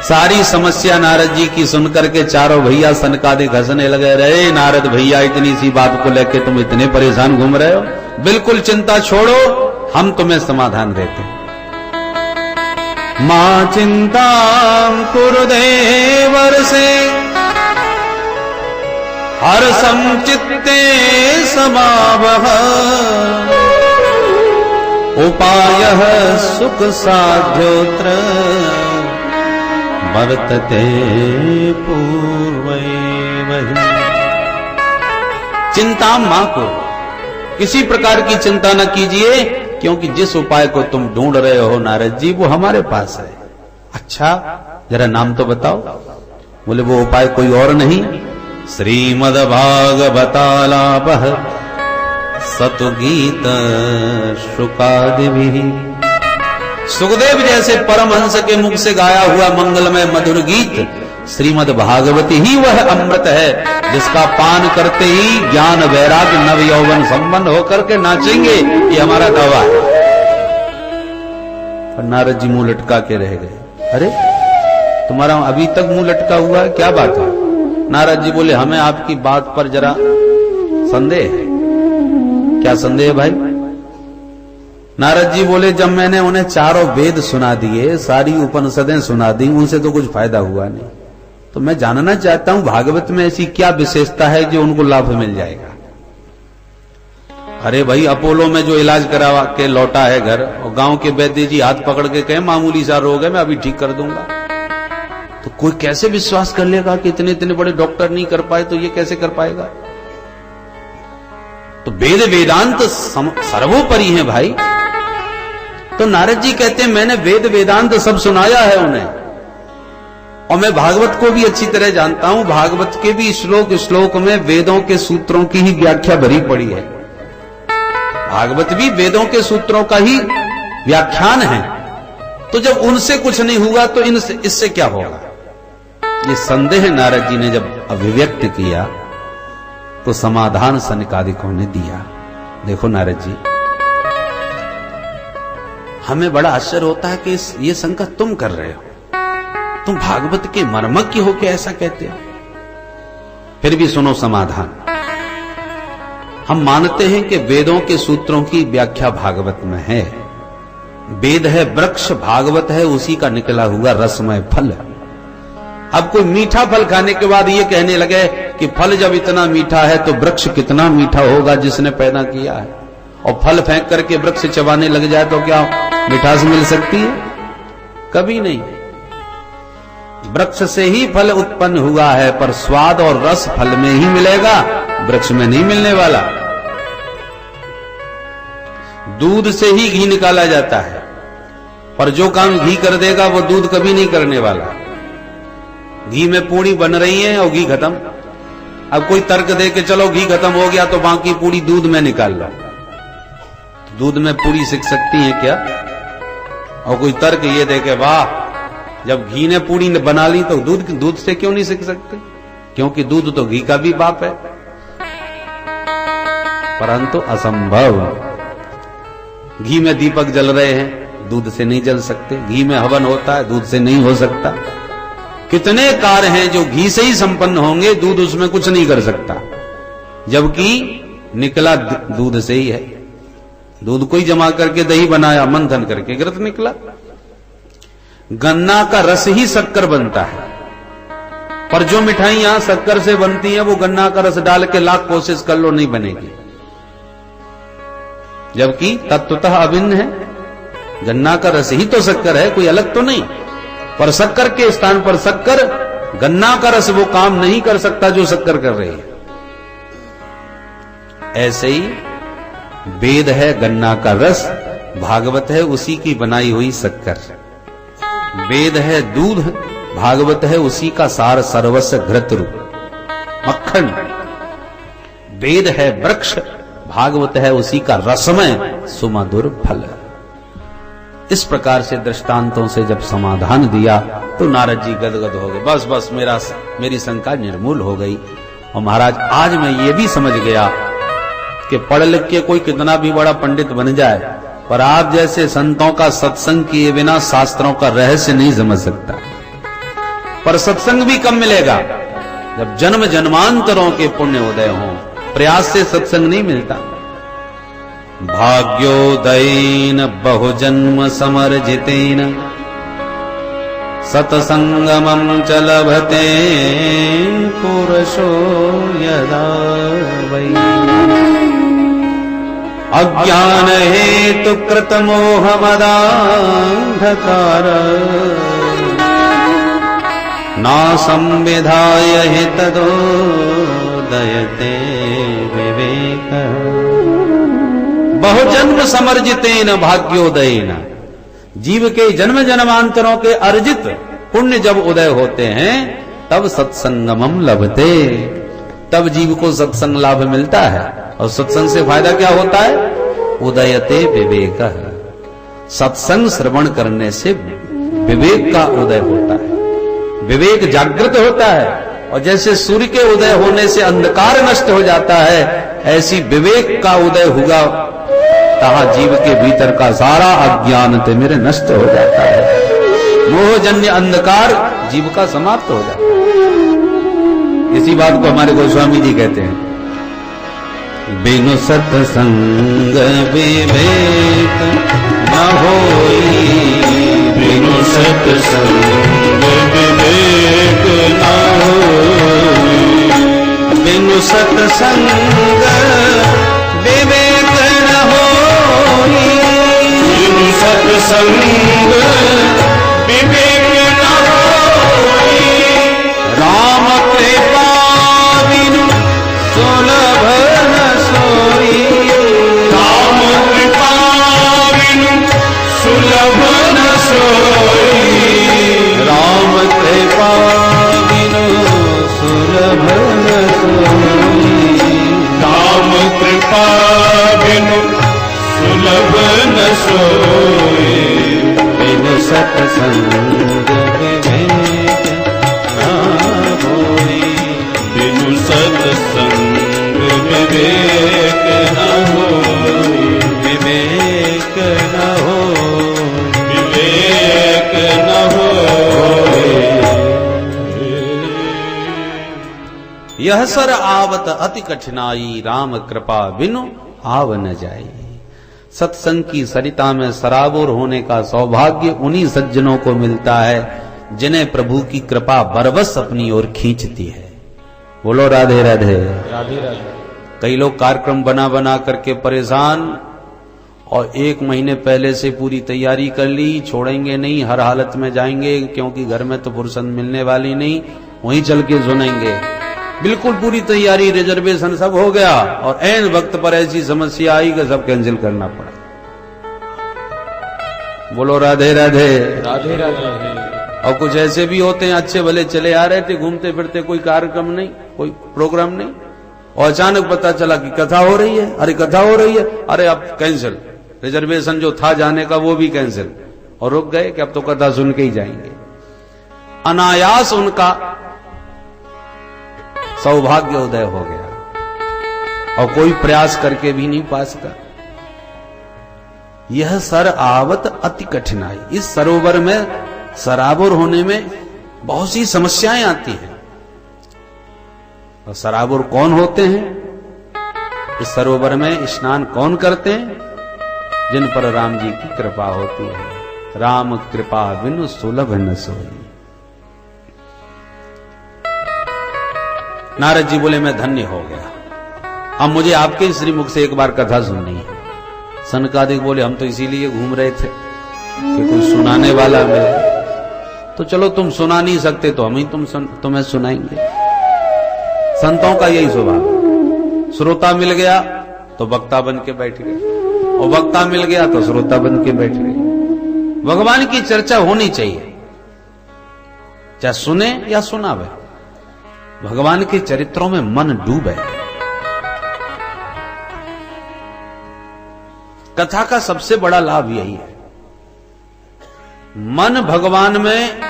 सारी समस्या नारद जी की सुनकर के चारों भैया सनकादिक हंसने लगे। रहे नारद भैया इतनी सी बात को लेके तुम इतने परेशान घूम रहे हो, बिल्कुल चिंता छोड़ो, हम तुम्हें समाधान देते हैं। मां चिंता कुरुदेवर से हर संचित्ते समावह, उपायः सुख साध्योत्र वर्तते पूर्वैव। चिंता मां को, किसी प्रकार की चिंता न कीजिए, क्योंकि जिस उपाय को तुम ढूंढ रहे हो नारद जी वो हमारे पास है। अच्छा जरा नाम तो बताओ। बोले वो उपाय कोई और नहीं, श्रीमद् भागवतालापः सतुगीत शुकादिभिः। सुखदेव जैसे परमहंस के मुख से गाया हुआ मंगलमय मधुर गीत श्रीमद् भागवती ही वह अमृत है जिसका पान करते ही ज्ञान वैराग्य नव यौवन संपन्न होकर के नाचेंगे, ये हमारा दावा है। पर नारद जी मुंह लटका के रह गए। अरे तुम्हारा अभी तक मुंह लटका हुआ है, क्या बात है? नारद जी बोले हमें आपकी बात पर जरा संदेह है। क्या संदेह है भाई? नारद जी बोले जब मैंने उन्हें चारों वेद सुना दिए, सारी उपनिषदें सुना दी, उनसे तो कुछ फायदा हुआ नहीं। तो मैं जानना चाहता हूं भागवत में ऐसी क्या विशेषता है जो उनको लाभ मिल जाएगा। अरे भाई, अपोलो में जो इलाज करा के लौटा है घर, और गांव के वैद्य जी हाथ पकड़ के कहे मामूली सा रोग है, मैं अभी ठीक कर दूंगा, तो कोई कैसे विश्वास कर लेगा कि इतने इतने बड़े डॉक्टर नहीं कर पाए तो ये कैसे कर पाएगा। तो वेद वेदांत सर्वोपरि है भाई। तो नारद जी कहते हैं मैंने वेद वेदांत सब सुनाया है उन्हें, और मैं भागवत को भी अच्छी तरह जानता हूं। भागवत के भी श्लोक श्लोक में वेदों के सूत्रों की ही व्याख्या भरी पड़ी है। भागवत भी वेदों के सूत्रों का ही व्याख्यान है। तो जब उनसे कुछ नहीं हुआ तो इससे क्या होगा, ये संदेह नारद जी ने जब अभिव्यक्त किया तो समाधान सनकादिकों ने दिया। देखो नारद जी, हमें बड़ा आश्चर्य होता है कि ये शंका तुम कर रहे हो, तुम भागवत के मर्मज्ञ हो के ऐसा कहते हो। फिर भी सुनो समाधान। हम मानते हैं कि वेदों के सूत्रों की व्याख्या भागवत में है। वेद है वृक्ष, भागवत है उसी का निकला हुआ रसमय फल। अब कोई मीठा फल खाने के बाद ये कहने लगे कि फल जब इतना मीठा है तो वृक्ष कितना मीठा होगा जिसने पैदा किया है, और फल फेंक करके वृक्ष चबाने लग जाए तो क्या मिठास मिल सकती है? कभी नहीं। वृक्ष से ही फल उत्पन्न हुआ है, पर स्वाद और रस फल में ही मिलेगा, वृक्ष में नहीं मिलने वाला। दूध से ही घी निकाला जाता है, पर जो काम घी कर देगा वो दूध कभी नहीं करने वाला। घी में पूरी बन रही है और घी खत्म। अब कोई तर्क दे के चलो घी खत्म हो गया तो बाकी पूरी दूध में निकाल लो, दूध में पूरी सिक सकती है क्या? और कोई तर्क ये दे के वाह, जब घी ने पूरी बना ली तो दूध से क्यों नहीं सिक सकते? क्योंकि दूध तो घी का भी बाप है। परंतु असंभव। घी में दीपक जल रहे हैं, दूध से नहीं जल सकते। घी में हवन होता है, दूध से नहीं हो सकता। कितने कार्य हैं जो घी से ही संपन्न होंगे, दूध उसमें कुछ नहीं कर सकता, जबकि निकला दूध से ही है। दूध को ही जमा करके दही बनाया, मंथन करके घृत निकला। गन्ना का रस ही शक्कर बनता है, पर जो मिठाइयां शक्कर से बनती हैं वो गन्ना का रस डाल के लाख कोशिश कर लो नहीं बनेगी, जबकि तत्वतः अभिन्न है। गन्ना का रस ही तो शक्कर है, कोई अलग तो नहीं। पर शक्कर के स्थान पर शक्कर, गन्ना का रस वो काम नहीं कर सकता जो शक्कर कर रही है। ऐसे ही वेद है गन्ना का रस, भागवत है उसी की बनाई हुई शक्कर। वेद है दूध, भागवत है उसी का सार सर्वस्व घृत रूप मक्खन। वेद है वृक्ष, भागवत है उसी का रसमय सुमधुर फल। इस प्रकार से दृष्टांतों से जब समाधान दिया तो नारद जी गदगद हो गए। बस बस मेरी शंका निर्मूल हो गई। और महाराज आज मैं ये भी समझ गया कि पढ़ लिख के कोई कितना भी बड़ा पंडित बन जाए, पर आप जैसे संतों का सत्संग किए बिना शास्त्रों का रहस्य नहीं समझ सकता। पर सत्संग भी कम मिलेगा जब जन्म जन्मांतरों के पुण्य उदय हों। प्रयास से सत्संग नहीं मिलता। भाग्योदयेन बहुजन्म समर्जितेन सत्संगमं च लभते पुरुषो यदा वै। अज्ञान हेतु कृत मोह मदांधकार ना संविधाय हितदो दयते विवेक। बहुजन्म समर्जितेन भाग्योदयेन, जीव के जन्म जन्मांतरों के अर्जित पुण्य जब उदय होते हैं तब सत्संगमम लभते, तब जीव को सत्संग लाभ मिलता है। और सत्संग से फायदा क्या होता है? उदयते विवेक। सत्संग श्रवण करने से विवेक का उदय होता है, विवेक जागृत होता है। और जैसे सूर्य के उदय होने से अंधकार नष्ट हो जाता है, ऐसी विवेक का उदय हुआ तहा जीव के भीतर का सारा अज्ञान तिमिर नष्ट हो जाता है। मोहजन्य अंधकार जीव का समाप्त हो जाता है। इसी बात को हमारे गोस्वामी जी कहते हैं, बिनु सत्संग विवेक न होई, बिनु सत्संग विवेक न सत्संग विवेक न होई, बिनु सत्संग विवेक न होई, राम कृपा बिनु सुलभ न सोई, राम कृपा बिनु सुलभ न सोई, राम कृपा बिनु सुलभ न सोई, राम कृपा बिनु सुलभ न सोई, बिनु सत्संग विवेक न होई, बिनु सत्संग विवेक न होई, विवेक न होई, विवेक न होई। यह सर आवत अति कठिनाई, राम कृपा बिनु आव न जाई। सत्संग की सरिता में सराबोर होने का सौभाग्य उन्हीं सज्जनों को मिलता है जिन्हें प्रभु की कृपा बरबस अपनी ओर खींचती है। बोलो राधे राधे, राधे राधे। कई लोग कार्यक्रम बना बना करके परेशान, और 1 महीने पहले से पूरी तैयारी कर ली, छोड़ेंगे नहीं, हर हालत में जाएंगे, क्योंकि घर में तो फुर्सत मिलने वाली नहीं, वहीं चल के सुनेंगे। बिल्कुल पूरी तैयारी, रिजर्वेशन सब हो गया, और ऐन वक्त पर ऐसी समस्या आई कि सब कैंसिल करना पड़ा। बोलो राधे राधे, राधे राधे। और कुछ ऐसे भी होते हैं, अच्छे भले चले आ रहे थे घूमते फिरते, कोई कार्यक्रम नहीं, कोई प्रोग्राम नहीं, और अचानक पता चला कि कथा हो रही है। अरे कथा हो रही है, अरे अब कैंसिल, रिजर्वेशन जो था जाने का वो भी कैंसिल, और रुक गए कि अब तो कथा सुन के ही जाएंगे। अनायास उनका सौभाग्य उदय हो गया, और कोई प्रयास करके भी नहीं पा सका। यह सर आवत अति कठिनाई, इस सरोवर में सराबोर होने में बहुत सी समस्याएं आती हैं। और सराबोर कौन होते हैं? इस सरोवर में स्नान कौन करते हैं? जिन पर राम जी की कृपा होती है। राम कृपा बिनु सुलभ न सोई। नारद जी बोले मैं धन्य हो गया, अब मुझे आपके श्रीमुख से एक बार कथा सुननी है। सनकादिक बोले हम तो इसीलिए घूम रहे थे कि कोई सुनाने वाला मिले, तो चलो तुम सुना नहीं सकते तो हम ही तुम्हें सुनाएंगे। संतों का यही स्वभाव, श्रोता मिल गया तो वक्ता बन के बैठ गए, और वक्ता मिल गया तो श्रोता बन के बैठ गए। भगवान की चर्चा होनी चाहिए, चाहे सुने या सुनावे, भगवान के चरित्रों में मन डूबे। कथा का सबसे बड़ा लाभ यही है। मन भगवान में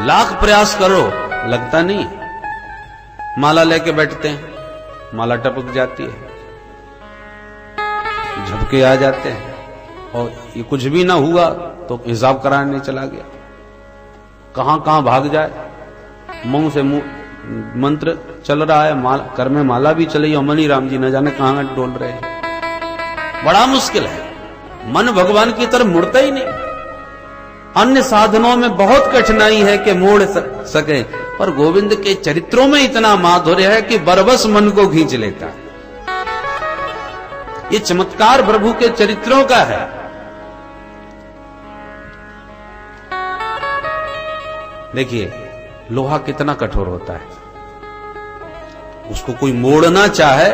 लाख प्रयास करो, लगता नहीं। माला लेके बैठते हैं, माला टपक जाती है, झपके आ जाते हैं, और ये कुछ भी ना हुआ तो हिसाब कराने चला गया, कहां कहां भाग जाए। मुंह से मुंह मंत्र चल रहा है, कर में माला भी चली, और मनी राम जी न जाने कहां डोल रहे हैं। बड़ा मुश्किल है, मन भगवान की तरफ मुड़ता ही नहीं। अन्य साधनों में बहुत कठिनाई है कि मोड़ सके, पर गोविंद के चरित्रों में इतना माधुर्य है कि बरबस मन को खींच लेता है। ये चमत्कार प्रभु के चरित्रों का है। देखिए लोहा कितना कठोर होता है, उसको कोई मोड़ना चाहे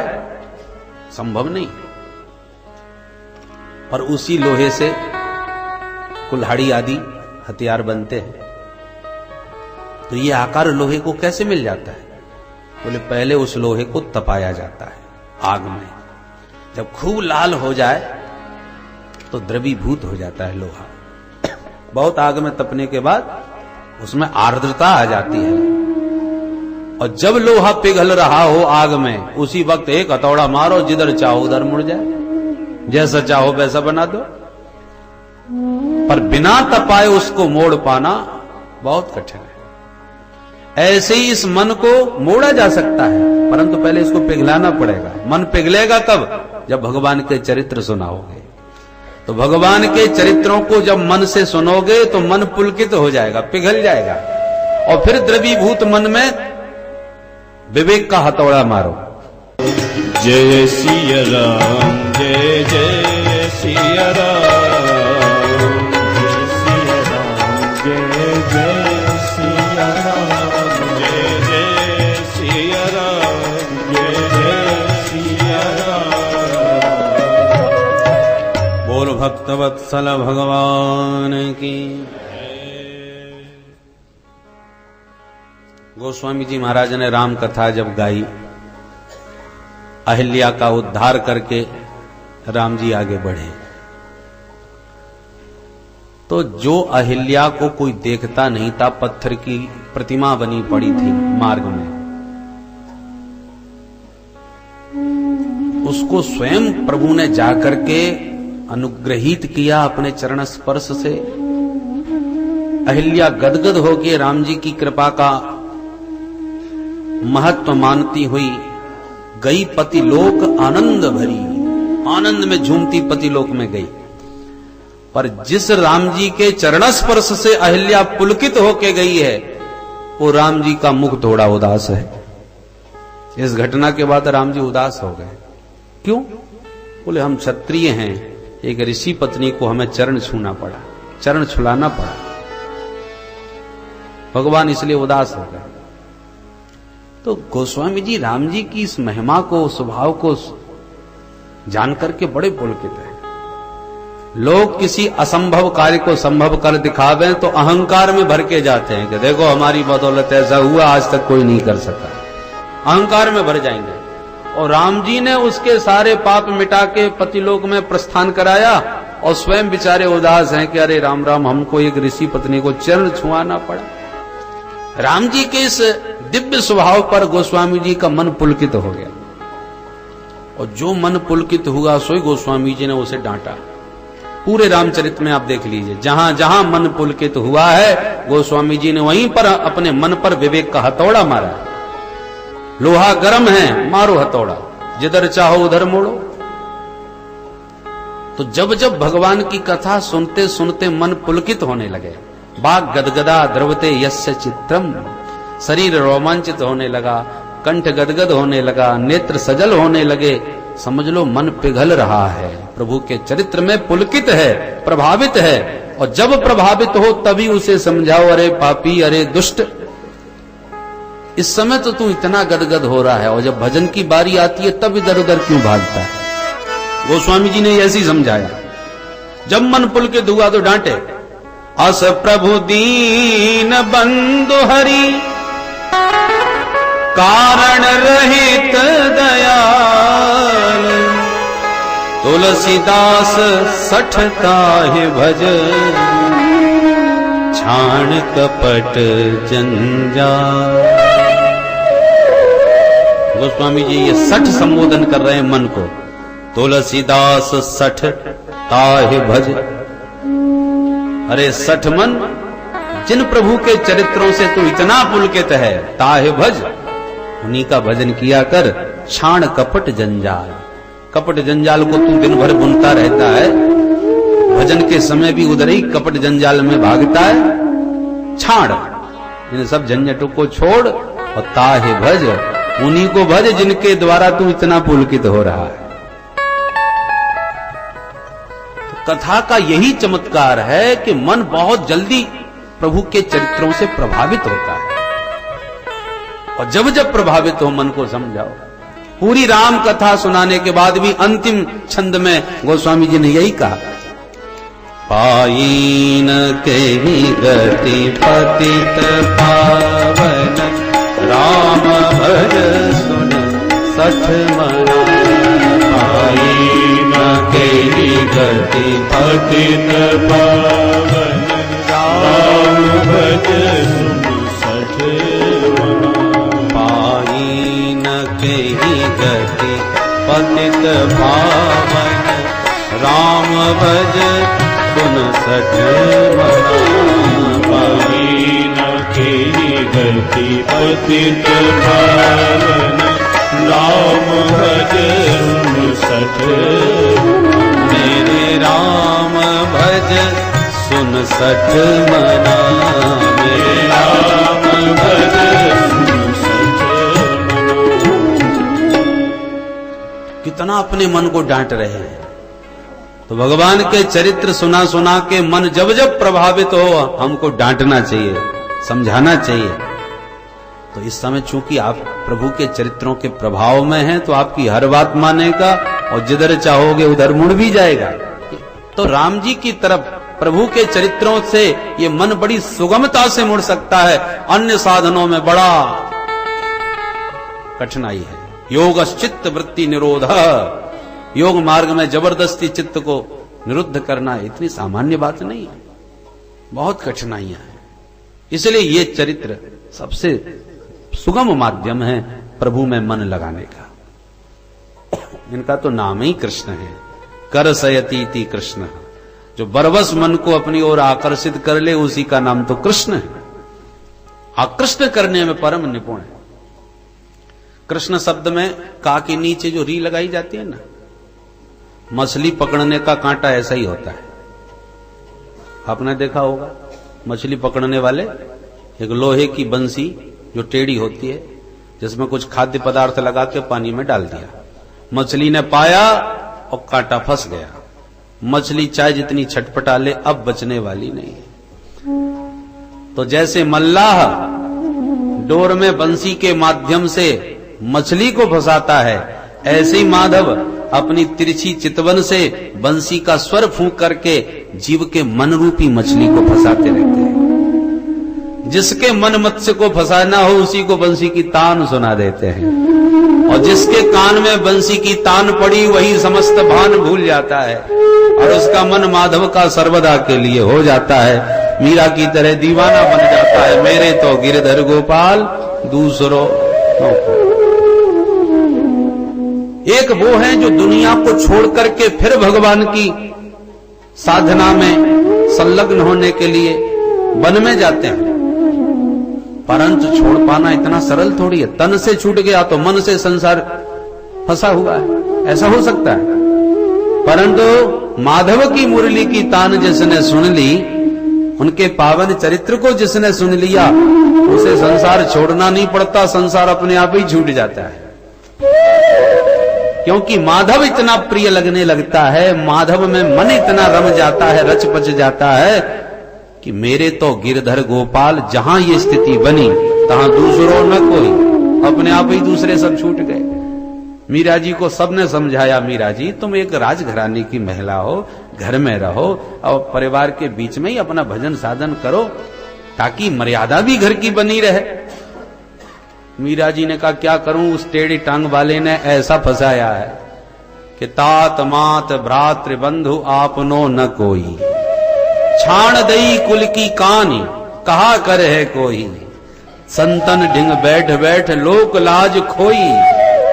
संभव नहीं, पर उसी लोहे से कुल्हाड़ी आदि हथियार बनते हैं। तो ये आकार लोहे को कैसे मिल जाता है? बोले पहले उस लोहे को तपाया जाता है आग में, जब खूब लाल हो जाए तो द्रवीभूत हो जाता है लोहा। बहुत आग में तपने के बाद उसमें आर्द्रता आ जाती है, और जब लोहा पिघल रहा हो आग में, उसी वक्त एक हथौड़ा मारो, जिधर चाहो उधर मुड़ जाए, जैसा चाहो वैसा बना दो। पर बिना तपाए उसको मोड़ पाना बहुत कठिन है। ऐसे ही इस मन को मोड़ा जा सकता है, परंतु पहले इसको पिघलाना पड़ेगा। मन पिघलेगा कब? जब भगवान के चरित्र सुनाओगे। तो भगवान के चरित्रों को जब मन से सुनोगे तो मन पुलकित हो जाएगा, पिघल जाएगा, और फिर द्रवीभूत मन में विवेक का हथौड़ा मारो, जय सिया राम, जय जय सिया राम, जय सिया राम, जय जय सिया राम, जय जय सिया राम, जय जय सिया राम। बोल भक्तवत्सल भगवान की। गोस्वामी जी महाराज ने राम कथा जब गाई, अहिल्या का उद्धार करके राम जी आगे बढ़े, तो जो अहिल्या को कोई देखता नहीं था, पत्थर की प्रतिमा बनी पड़ी थी मार्ग में, उसको स्वयं प्रभु ने जाकर के अनुग्रहित किया अपने चरण स्पर्श से। अहिल्या गदगद होकर राम जी की कृपा का महत्व मानती हुई गई पतिलोक आनंद भरी, आनंद में झूमती पतिलोक में गई। पर जिस राम जी के चरण स्पर्श से अहिल्या पुलकित होके गई है, वो राम जी का मुख थोड़ा उदास है। इस घटना के बाद राम जी उदास हो गए। क्यों? बोले हम क्षत्रिय हैं, एक ऋषि पत्नी को हमें चरण छूना पड़ा, चरण छुलाना पड़ा, भगवान इसलिए उदास हो गए। तो गोस्वामी जी राम जी की इस महिमा को, स्वभाव को जानकर के बड़े पुलकित हैं। लोग किसी असंभव कार्य को संभव कर दिखावे तो अहंकार में भर के जाते हैं कि देखो हमारी बदौलत ऐसा हुआ, आज तक कोई नहीं कर सका, अहंकार में भर जाएंगे। और राम जी ने उसके सारे पाप मिटा के पतिलोक में प्रस्थान कराया, और स्वयं बेचारे उदास हैं कि अरे राम राम, हमको एक ऋषि पत्नी को चरण छुआना पड़ा। राम जी के इस दिव्य स्वभाव पर गोस्वामी जी का मन पुलकित हो गया, और जो मन पुलकित हुआ सोई गोस्वामी जी ने उसे डांटा। पूरे रामचरित में आप देख लीजिए, जहां जहां मन पुलकित हुआ है, गोस्वामी जी ने वहीं पर अपने मन पर विवेक का हथौड़ा मारा। लोहा गर्म है, मारो हथौड़ा, जिधर चाहो उधर मोड़ो। तो जब जब भगवान की कथा सुनते सुनते मन पुलकित होने लगे, बाग गदगदा द्रवते यस्य चित्रम, शरीर रोमांचित होने लगा, कंठ गदगद होने लगा, नेत्र सजल होने लगे, समझ लो मन पिघल रहा है, प्रभु के चरित्र में पुलकित है, प्रभावित है। और जब प्रभावित हो तभी उसे समझाओ, अरे पापी, अरे दुष्ट, इस समय तो तू इतना गदगद हो रहा है, और जब भजन की बारी आती है तब इधर उधर क्यों भागता है। गोस्वामी जी ने ऐसे ही समझाया। जब मन पुलकित हुआ तो डांटे, अस प्रभु दीन बंधु हरि, कारण रहित दयाल, तुलसीदास सठ ताहि भज, छाण कपट जंजाल। गोस्वामी जी ये सठ संबोधन कर रहे हैं मन को, तुलसीदास सठ ताहि भज। अरे सठ मन, जिन प्रभु के चरित्रों से तू इतना पुलकित है, ताहि भज, उन्हीं का भजन किया कर। छाण कपट जंजाल, कपट जंजाल को तू दिन भर बुनता रहता है, भजन के समय भी उधर ही कपट जंजाल में भागता है। छाड़ इन सब झंझटों को छोड़ और ताहि भज, उन्हीं को भज जिनके द्वारा तू इतना पुलकित हो रहा है। तो कथा का यही चमत्कार है कि मन बहुत जल्दी प्रभु के चरित्रों से प्रभावित होता है, और जब जब प्रभावित हो मन को समझाओ। पूरी राम कथा सुनाने के बाद भी अंतिम छंद में गोस्वामी जी ने यही कहा, पायीन के ही गति पतित पावन, राम भज सुन सठ मना। पायीन के ही गति पतित पावन, राम भज सुन सठ मना। पायीन के ही गति पतित पावन, राम भज सुन सठ मना। पायीन के ही गति पतित पावन, राम भज सुन सठ। मेरे राम भज सुन सठ मना, मेरे राम भज सुन सठ मना। इतना अपने मन को डांट रहे हैं। तो भगवान के चरित्र सुना सुना के मन जब जब प्रभावित हो, हमको डांटना चाहिए, समझाना चाहिए। तो इस समय चूंकि आप प्रभु के चरित्रों के प्रभाव में हैं, तो आपकी हर बात मानेगा और जिधर चाहोगे उधर मुड़ भी जाएगा। तो राम जी की तरफ प्रभु के चरित्रों से ये मन बड़ी सुगमता से मुड़ सकता है, अन्य साधनों में बड़ा कठिनाई है। योगश्चित्त वृत्ति निरोध, योग मार्ग में जबरदस्ती चित्त को निरुद्ध करना इतनी सामान्य बात नहीं है, बहुत कठिनाइयां हैं। इसलिए ये चरित्र सबसे सुगम माध्यम है प्रभु में मन लगाने का। इनका तो नाम ही कृष्ण है, करसयतीति कृष्ण। जो बरबस मन को अपनी ओर आकर्षित कर ले, उसी का नाम तो कृष्ण है। आकृष्ट करने में परम निपुण है। कृष्ण शब्द में का के नीचे जो री लगाई जाती है ना, मछली पकड़ने का कांटा ऐसा ही होता है। आपने देखा होगा मछली पकड़ने वाले एक लोहे की बंसी जो टेढ़ी होती है, जिसमें कुछ खाद्य पदार्थ लगा के पानी में डाल दिया, मछली ने पाया और कांटा फंस गया। मछली चाहे जितनी छटपटा ले, अब बचने वाली नहीं है। तो जैसे मल्लाह डोर में बंसी के माध्यम से मछली को फंसाता है, ऐसे ही माधव अपनी तिरछी चितवन से बंसी का स्वर फूंक करके जीव के मन रूपी मछली को फंसाते रहते हैं। जिसके मन मत्स्य को फंसाना हो, उसी को बंसी की तान सुना देते हैं, और जिसके कान में बंसी की तान पड़ी, वही समस्त भान भूल जाता है और उसका मन माधव का सर्वदा के लिए हो जाता है। मीरा की तरह दीवाना बन जाता है। मेरे तो गिरधर गोपाल दूसरों को। एक वो है जो दुनिया को छोड़ करके फिर भगवान की साधना में संलग्न होने के लिए वन में जाते हैं, परंतु छोड़ पाना इतना सरल थोड़ी है। तन से छूट गया तो मन से संसार फंसा हुआ है, ऐसा हो सकता है। परंतु माधव की मुरली की तान जिसने सुन ली, उनके पावन चरित्र को जिसने सुन लिया, उसे संसार छोड़ना नहीं पड़ता, संसार अपने आप ही छूट जाता है। क्योंकि माधव इतना प्रिय लगने लगता है, माधव में मन इतना रम जाता है, रच पच जाता है कि मेरे तो गिरधर गोपाल, जहां ये स्थिति बनी तहां दूसरों न कोई, अपने आप ही दूसरे सब छूट गए। मीरा जी को सबने समझाया, मीरा जी तुम एक राजघराने की महिला हो, घर में रहो और परिवार के बीच में ही अपना भजन साधन करो, ताकि मर्यादा भी घर की बनी रहे। मीरा जी ने कहा क्या करूं, उस टेढ़ी टांग वाले ने ऐसा फंसाया है कि तात मात भ्रातृ बंधु आपनो न कोई, छाण दई कुल की कहानी कहा कर है कोई, संतन ढिंग बैठ बैठ लोक लाज खोई,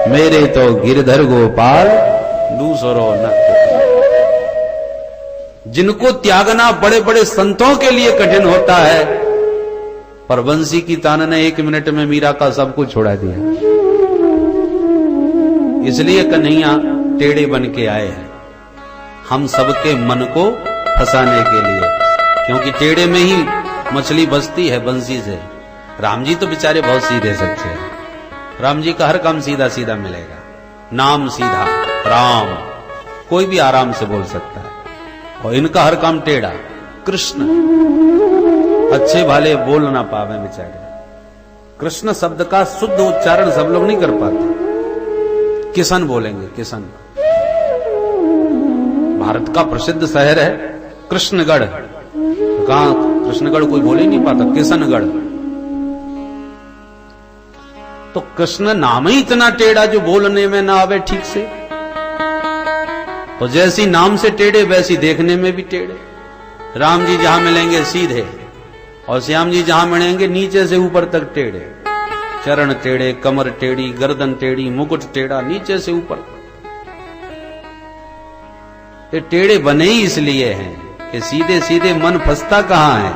मेरे तो गिरधर गोपाल दूसरों न कोई। जिनको त्यागना बड़े बड़े संतों के लिए कठिन होता है, पर बंसी की तान ने 1 मिनट में मीरा का सब कुछ छोड़ा दिया। इसलिए कन्हैया टेढ़े बन के आए हैं, हम सबके मन को फंसाने के लिए, क्योंकि टेढ़े में ही मछली बसती है बंसी से। राम जी तो बेचारे बहुत सीधे सच्चे हैं, राम जी का हर काम सीधा सीधा मिलेगा, नाम सीधा राम, कोई भी आराम से बोल सकता है, और इनका हर काम टेढ़ा। कृष्ण अच्छे भाले बोल ना पावे बेचारे, कृष्ण शब्द का शुद्ध उच्चारण सब लोग नहीं कर पाते। किशन बोलेंगे, किशन। भारत का प्रसिद्ध शहर है कृष्णगढ़, कहां कृष्णगढ़ कोई बोल ही नहीं पाता, किशनगढ़। तो कृष्ण नाम ही इतना टेढ़ा जो बोलने में ना आवे ठीक से। तो जैसी नाम से टेढ़े, वैसी देखने में भी टेढ़े। राम जी जहां मिलेंगे सीधे, और श्याम जी जहां मिलेंगे नीचे से ऊपर तक टेढ़े, चरण टेढ़े, कमर टेढ़ी, गर्दन टेढ़ी, मुकुट टेढ़ा, नीचे से ऊपर। ये टेढ़े बने ही इसलिए हैं कि सीधे सीधे मन फंसता कहां है।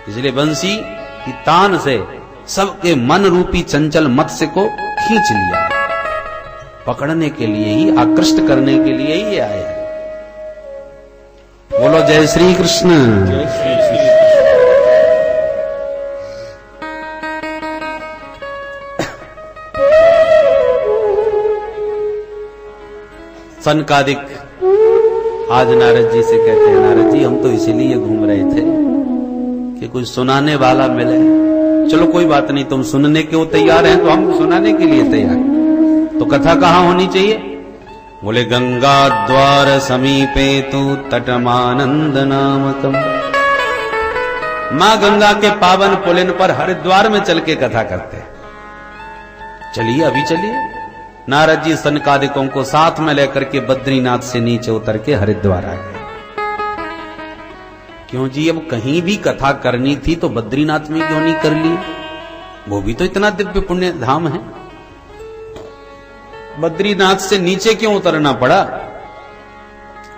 इसलिए बंसी की तान से सबके मन रूपी चंचल मत्स्य को खींच लिया, पकड़ने के लिए ही, आकृष्ट करने के लिए ही आए हैं। बोलो जय श्री कृष्ण। जय श्री कृष्ण। सनकादिक आज नारद जी से कहते हैं, नारद जी हम तो इसीलिए घूम रहे थे कि कोई सुनाने वाला मिले। चलो कोई बात नहीं, तुम सुनने के वो तैयार हैं तो हम सुनाने के लिए तैयार हैं। तो कथा कहां होनी चाहिए? बोले गंगा द्वार समीपे तु तटमानंद नामकम। मां गंगा के पावन पुलिन पर हरिद्वार में चल के कथा करते हैं। चलिए अभी चलिए। नारद जी सनकादिकों को साथ में लेकर के बद्रीनाथ से नीचे उतर के हरिद्वार आ गए। क्यों जी, अब कहीं भी कथा करनी थी तो बद्रीनाथ में क्यों नहीं कर ली? वो भी तो इतना दिव्य पुण्य धाम है। बद्रीनाथ से नीचे क्यों उतरना पड़ा?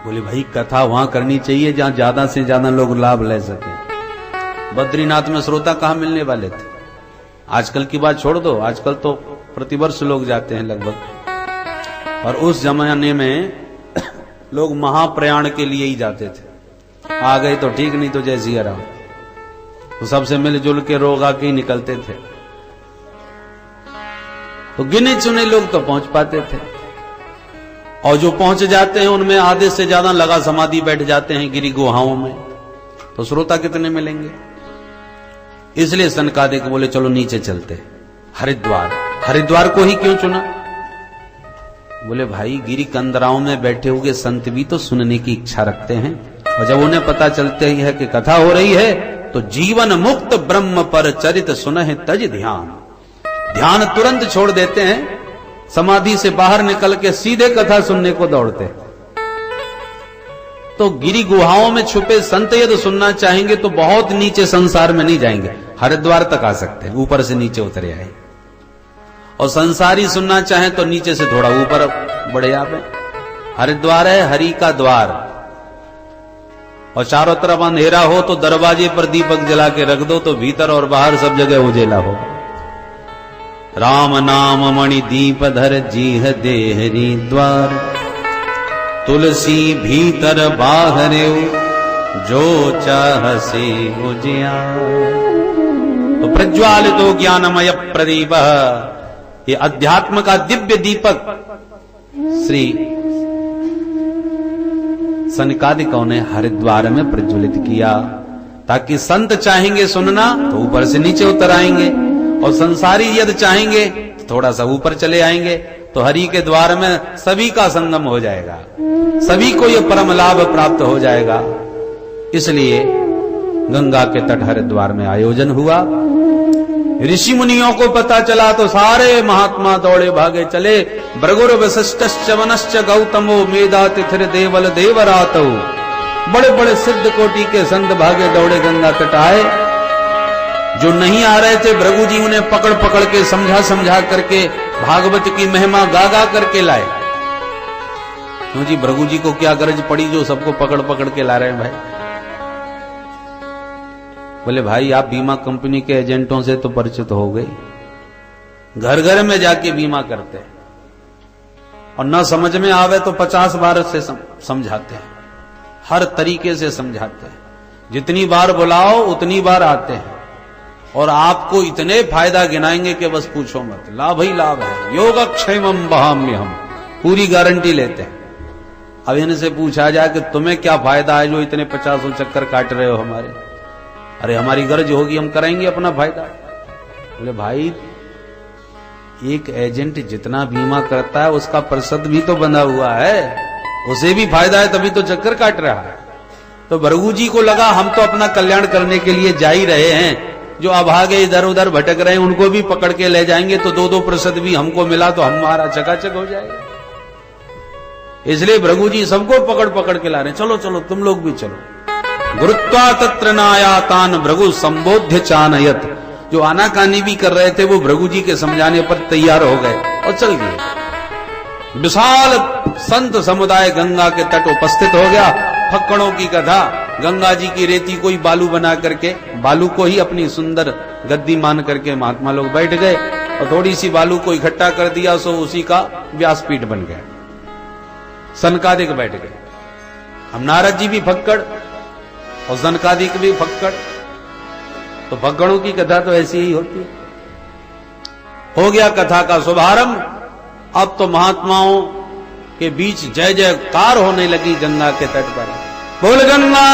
बोले भाई कथा वहां करनी चाहिए जहां ज्यादा से ज्यादा लोग लाभ ले सके। बद्रीनाथ में श्रोता कहां मिलने वाले थे? आजकल की बात छोड़ दो, आजकल तो प्रतिवर्ष लोग जाते हैं लगभग, और उस जमाने में लोग महाप्रयाण के लिए ही जाते थे। आ गए तो ठीक, नहीं तो जय सिया राम। तो सबसे मिलजुल के रोग आके ही निकलते थे। तो गिने चुने लोग तो पहुंच पाते थे, और जो पहुंच जाते हैं उनमें आधे से ज्यादा लगा समाधि बैठ जाते हैं गिरी गुहाओं में। तो श्रोता कितने मिलेंगे? इसलिए सनकादिक बोले चलो नीचे चलते। हरिद्वार, हरिद्वार को ही क्यों चुना? बोले भाई गिरी कंदराओं में बैठे हुए संत भी तो सुनने की इच्छा रखते हैं, और जब उन्हें पता चलते ही है कि कथा हो रही है तो जीवन मुक्त ब्रह्म पर चरित सुनहि तज ध्यान। ध्यान तुरंत छोड़ देते हैं, समाधि से बाहर निकल के सीधे कथा सुनने को दौड़ते हैं। तो गिरी गुहाओं में छुपे संत यदि सुनना चाहेंगे तो बहुत नीचे संसार में नहीं जाएंगे, हरिद्वार तक आ सकते हैं, ऊपर से नीचे उतरे आए। और संसारी सुनना चाहें तो नीचे से थोड़ा ऊपर बढ़े आवे। हरिद्वार है हरि का द्वार, और चारों तरफ अंधेरा हो तो दरवाजे पर दीपक जला के रख दो तो भीतर और बाहर सब जगह उजेला हो। राम नाम मणि दीप धर जीह देहरी द्वार, तुलसी भीतर बाहर जो चाह से उजियार। तो प्रज्वालितो ज्ञानमय प्रदीप, ये अध्यात्म का दिव्य दीपक श्री सनकादिकों ने हरिद्वार में प्रज्वलित किया, ताकि संत चाहेंगे सुनना तो ऊपर से नीचे उतर आएंगे, और संसारी यदि चाहेंगे तो थोड़ा सा ऊपर चले आएंगे। तो हरि के द्वार में सभी का संगम हो जाएगा, सभी को यह परम लाभ प्राप्त हो जाएगा। इसलिए गंगा के तट हरिद्वार में आयोजन हुआ। ऋषि मुनियों को पता चला तो सारे महात्मा दौड़े भागे चले। भृगुर वशिष्ठश्च वनश्च गौतमो मेधातिथिर देवल देवरातौ। बड़े बड़े सिद्ध कोटि के संत भागे दौड़े गंगा तट आए। जो नहीं आ रहे थे भृगु जी उन्हें पकड़ पकड़ के समझा समझा करके भागवत की महिमा गा गा करके लाए। क्यों जी, भृगु जी को क्या गरज पड़ी जो सबको पकड़ पकड़ के ला रहे हैं भाई? बोले भाई आप बीमा कंपनी के एजेंटों से तो परिचित हो गई, घर घर में जाके बीमा करते हैं, और न समझ में आवे तो 50 बार से समझाते हैं, हर तरीके से समझाते हैं। जितनी बार बुलाओ उतनी बार आते हैं, और आपको इतने फायदा गिनाएंगे कि बस पूछो मत, लाभ ही लाभ है। योगक्षेमम बहाम्य, हम पूरी गारंटी लेते हैं। अब इनसे पूछा जाए कि तुम्हें क्या फायदा है जो इतने 50 चक्कर काट रहे हो हमारे? अरे हमारी गरज होगी हम कराएंगे अपना फायदा। बोले भाई एक एजेंट जितना बीमा करता है उसका प्रतिशत भी तो बंधा हुआ है, उसे भी फायदा है तभी तो चक्कर काट रहा है। तो भृगु जी को लगा हम तो अपना कल्याण करने के लिए जा ही रहे हैं, जो अभागे इधर उधर भटक रहे हैं उनको भी पकड़ के ले जाएंगे तो 2-2% भी हमको मिला तो हमारा चकाचक हो जाएगा। इसलिए भृगु जी सबको पकड़ पकड़ के ला रहे हैं, चलो चलो तुम लोग भी चलो। गुरुत्वा तत्र नायातान भृगु संबोध्य चानयत। जो आनाकानी भी कर रहे थे वो भृगु जी के समझाने पर तैयार हो गए और चल गए। विशाल संत समुदाय गंगा के तट उपस्थित हो गया। फक्कड़ों की कथा, गंगा जी की रेती को ही बालू बना करके, बालू को ही अपनी सुंदर गद्दी मान करके महात्मा लोग बैठ गए, और थोड़ी सी बालू को इकट्ठा कर दिया सो उसी का व्यासपीठ बन गया। सनकादिक बैठ गए। हम नारद जी भी फक्कड़ और सनकादिक भी फक्कड़। तो फक्कड़ों की कथा तो ऐसी ही होती। हो गया कथा का शुभारंभ। अब तो महात्माओं के बीच जय जयकार होने लगी गंगा के तट पर। बोल गंगा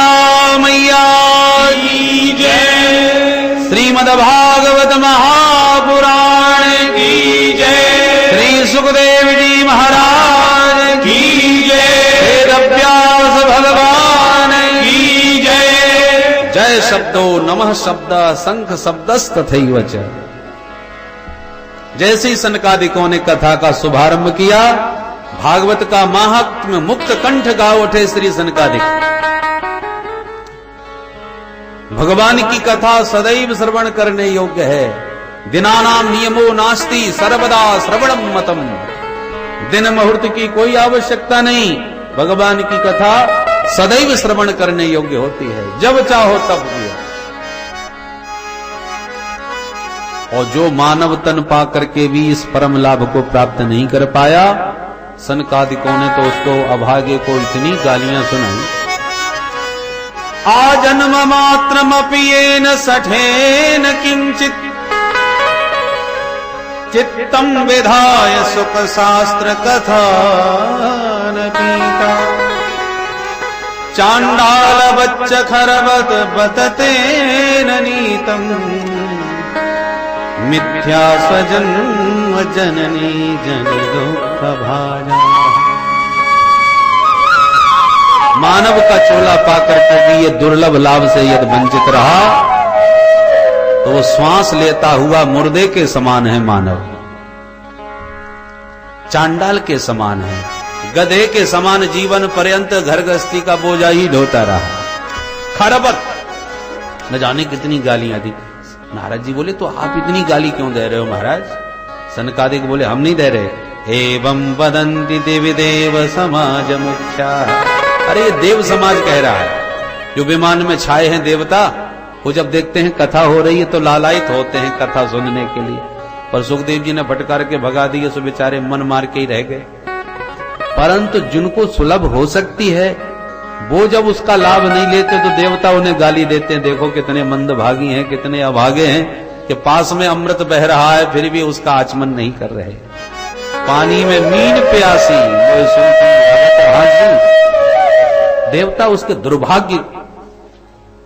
मैया की जय। श्रीमद्भागवत महापुराण की जय। श्री सुखदेव जी महाराज की जय। वेद व्यास भगवान की जय। जय शब्दो नमः शब्द शंख शब्दस्तथैव च। जैसे ही सनकादिकों ने कथा का शुभारंभ किया, भागवत का महात्म्य मुक्त कंठ गा उठे श्री सनकादिक। भगवान की कथा सदैव श्रवण करने योग्य है। दिनानाम नियमो नास्ति सर्वदा श्रवणम मतम। दिन मुहूर्त की कोई आवश्यकता नहीं, भगवान की कथा सदैव श्रवण करने योग्य होती है, जब चाहो तब भी। और जो मानव तन पा करके भी इस परम लाभ को प्राप्त नहीं कर पाया, सनकादिकों ने तो उसको अभागे को इतनी गालियां सुनाई। आजन्म मात्रमपि येन सठेन किंचित चित्तम विधाय सुख शास्त्र कथा न पीता। चांडाल बच्च खरवत बतते नीतम मिथ्या स्वजन्म जननी जन दुख भाजा। मानव का चोला पाकर के भी ये दुर्लभ लाभ से यदि वंचित रहा तो वो श्वास लेता हुआ मुर्दे के समान है। मानव चांडाल के समान है, गधे के समान जीवन पर्यंत घर गृहस्थी का बोझा ही ढोता रहा। खरबत, न जाने कितनी गालियां दी। नारद जी बोले तो आप इतनी गाली क्यों दे रहे हो महाराज? सनकादिक बोले हम नहीं दे रहे। एवं वदन्ति देवी देव समाज मुख्या। अरे ये देव समाज कह रहा है, जो विमान में छाए हैं देवता, वो जब देखते हैं कथा हो रही है तो लालायित होते हैं कथा सुनने के लिए। पर सुखदेव जी ने फटकार के भगा दिए, सो बेचारे मन मार के ही रह गए। परंतु जिनको सुलभ हो सकती है वो जब उसका लाभ नहीं लेते तो देवता उन्हें गाली देते हैं। देखो कितने मंदभागी हैं, कितने अभागे हैं कि पास में अमृत बह रहा है फिर भी उसका आचमन नहीं कर रहे। पानी में मीन प्यासी वो सुनती देवता उसके दुर्भाग्य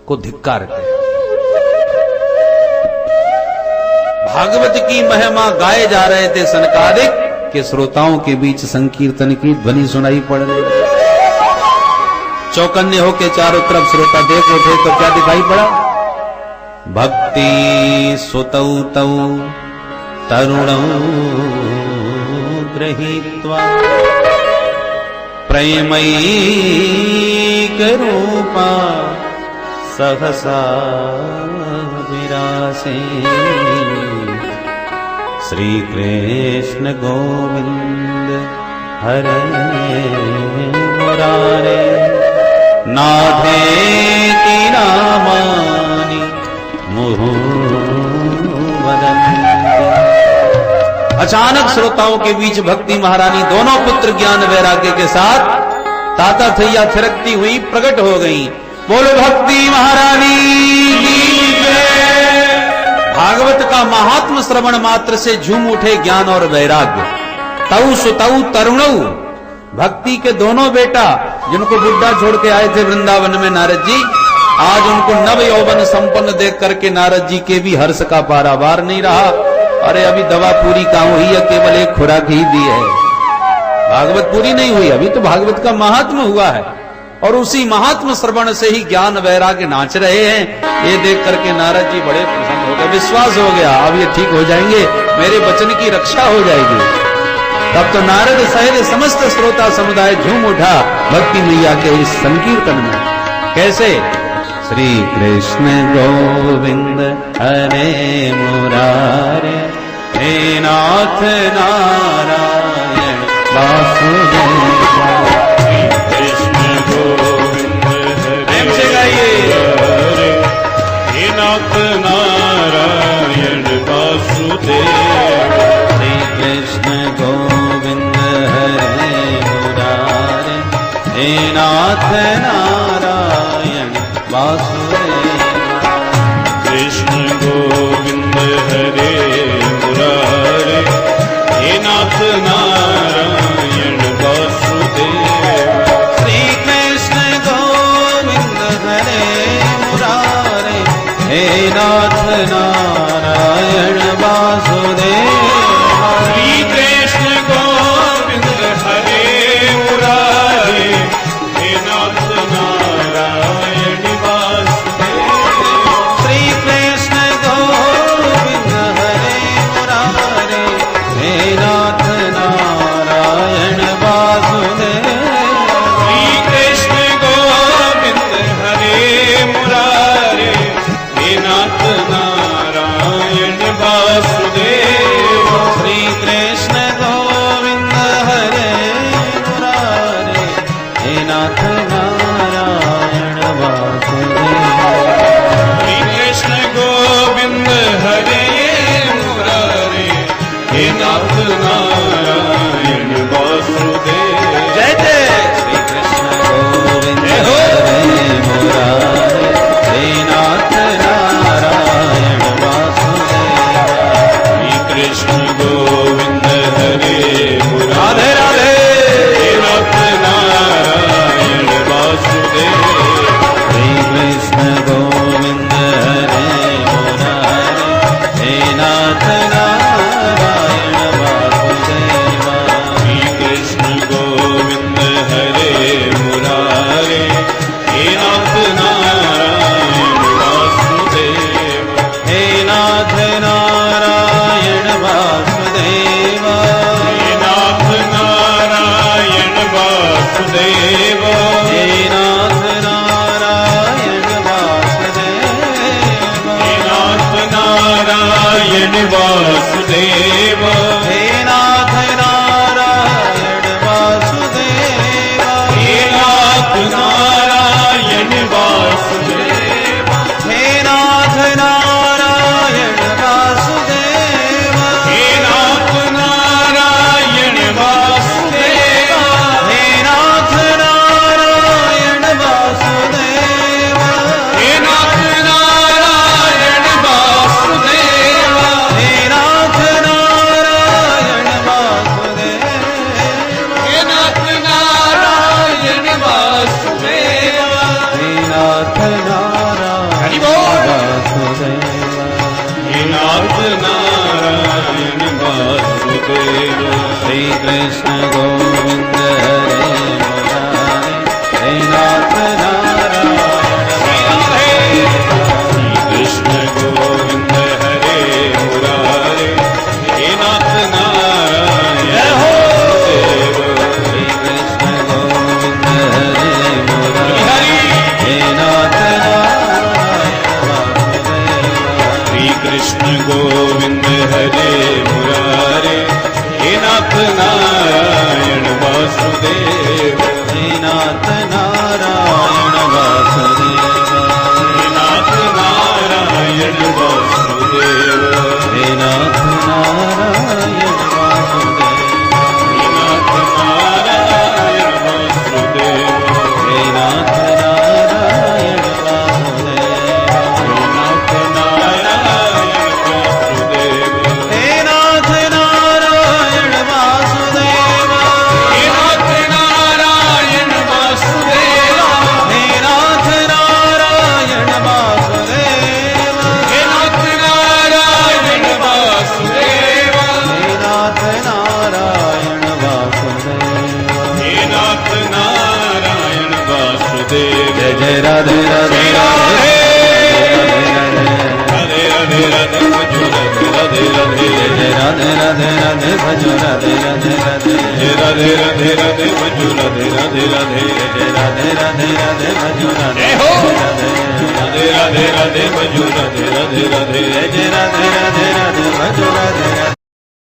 को धिक्कारते। भागवत की महिमा गाए जा रहे थे सनकादिक के श्रोताओं के बीच संकीर्तन की ध्वनि सुनाई पड़ रही। चौकन्ने होके चारों तरफ श्रोता देख उठे तो क्या दिखाई पड़ा? भक्ति सुतौ तौ तरुणौ गृहीत्वा प्रेमैक रूपा सहसा विरासे। श्री कृष्ण गोविंद हरे मुरारे नाथे की नामानि मुहुः वदन्ति। अचानक श्रोताओं के बीच भक्ति महारानी दोनों पुत्र ज्ञान वैराग्य के साथ ताता थैया थिरकती हुई प्रकट हो गईं। बोलो भक्ति महारानी की जय। भागवत का महात्म श्रवण मात्र से झूम उठे ज्ञान और वैराग्य। तऊ सुतऊ तरुणऊ, भक्ति के दोनों बेटा जिनको बुढ़ा छोड़ के आए थे वृंदावन में नारद जी, आज उनको नव यौवन संपन्न देख करके नारद जी के भी हर्ष का पारावार नहीं रहा। अरे अभी दवा पूरी कहां हुई है, केवल एक खुराक ही दी है, भागवत पूरी नहीं हुई। अभी तो भागवत का महात्म हुआ है और उसी महात्म श्रवण से ही ज्ञान वैराग्य नाच रहे हैं। ये देख करके नारद जी बड़े प्रसन्न हो गए। विश्वास हो गया अब ये ठीक हो जाएंगे, मेरे वचन की रक्षा हो जाएगी। तब तो नारद सहित समस्त श्रोता समुदाय झूम उठा भक्ति मैया के इस संकीर्तन में। कैसे? श्री कृष्ण गोविंद हरे मुरारे हे नाथ नारायण वासुदेव। कृष्ण गोविंद हरे हरे हे नाथ नारायण वासुदेव। श्री कृष्ण गोविंद हरे मुरारे हे नाथ नारायण वासुदेव। कृष्ण गोविंद हरे मुरारे हे नाथ नारायण वासुदेव। नारायण वासुदेव। श्री कृष्ण गोविंद हरे मुरारे, हे नाथ नारायण वासुदेव। जय जय श्री कृष्ण गोविंद हरे मुरारे, हे नाथ नारायण वासुदेव। श्री कृष्ण गोविंद हरे मुरारे, राधे राधे हे नाथ नारायण वासुदेव। श्री कृष्ण गोविंद हरे मुरारे, हे नाथ नारायण वासुदेव। श्री कृष्ण गोविंद हरे मुरारे, हे नाथ नारायण वासुदेव। हे नाथ नारायण वासुदेव। हे नाथ नारायण वासुदेव। हे नाथ नारायण वासुदेव। हे नाथ नारायण वासुदेव। हे नाथ नारायण वासुदेव। हे नाथ नारायण वासुदेव। हे नाथ नारायण वासुदेव। हे नाथ नारायण वासुदेव। हे नाथ नारायण वासुदेव। हे नाथ नारायण वासुदेव। हे नाथ नारायण वासुदेव। हे नाथ नारायण वासुदेव। हे नाथ नारायण हरि बोल। वासुदेव। हे नाथ नारायण वासुदेव। श्री कृष्ण गोविंद हरे मुरारे, हे नाथ नारायण वासुदेव। श्री कृष्ण गोविंद हरे मुरारे, हे नाथ नारायण वासुदेव। श्री कृष्ण गोविंद हरे मुरारे, हे नाथ नारायण वासुदेव। श्री कृष्ण गोविंद हरे मुरारे, हे नाथ नारायण वासुदेव। हे नाथ नारायण वासुदेव। हे नाथ नारायण वासुदेव। हे नाथ नारायण वासुदेव। हे नाथ नारायण वासुदेव। हे नाथ नारायण वासुदेव। हे नाथ नारायण वासुदेव। हे नाथ नारायण वासुदेव। हे नाथ नारायण वासुदेव। हे नाथ नारायण वासुदेव। हे नाथ नारायण वासुदेव। हे नाथ नारायण वासुदेव। हे नाथ नारायण वासुदेव। जय जय राधे राधे राधे राधे राधे राधे भजो राधे राधे राधे। जय राधे राधे राधे भजो राधे राधे राधे। हे राधे राधे राधे भजो राधे राधे राधे। जय राधे राधे राधे भजो राधे जय हो। राधे। राधे राधे राधे भजो राधे राधे राधे। जय राधे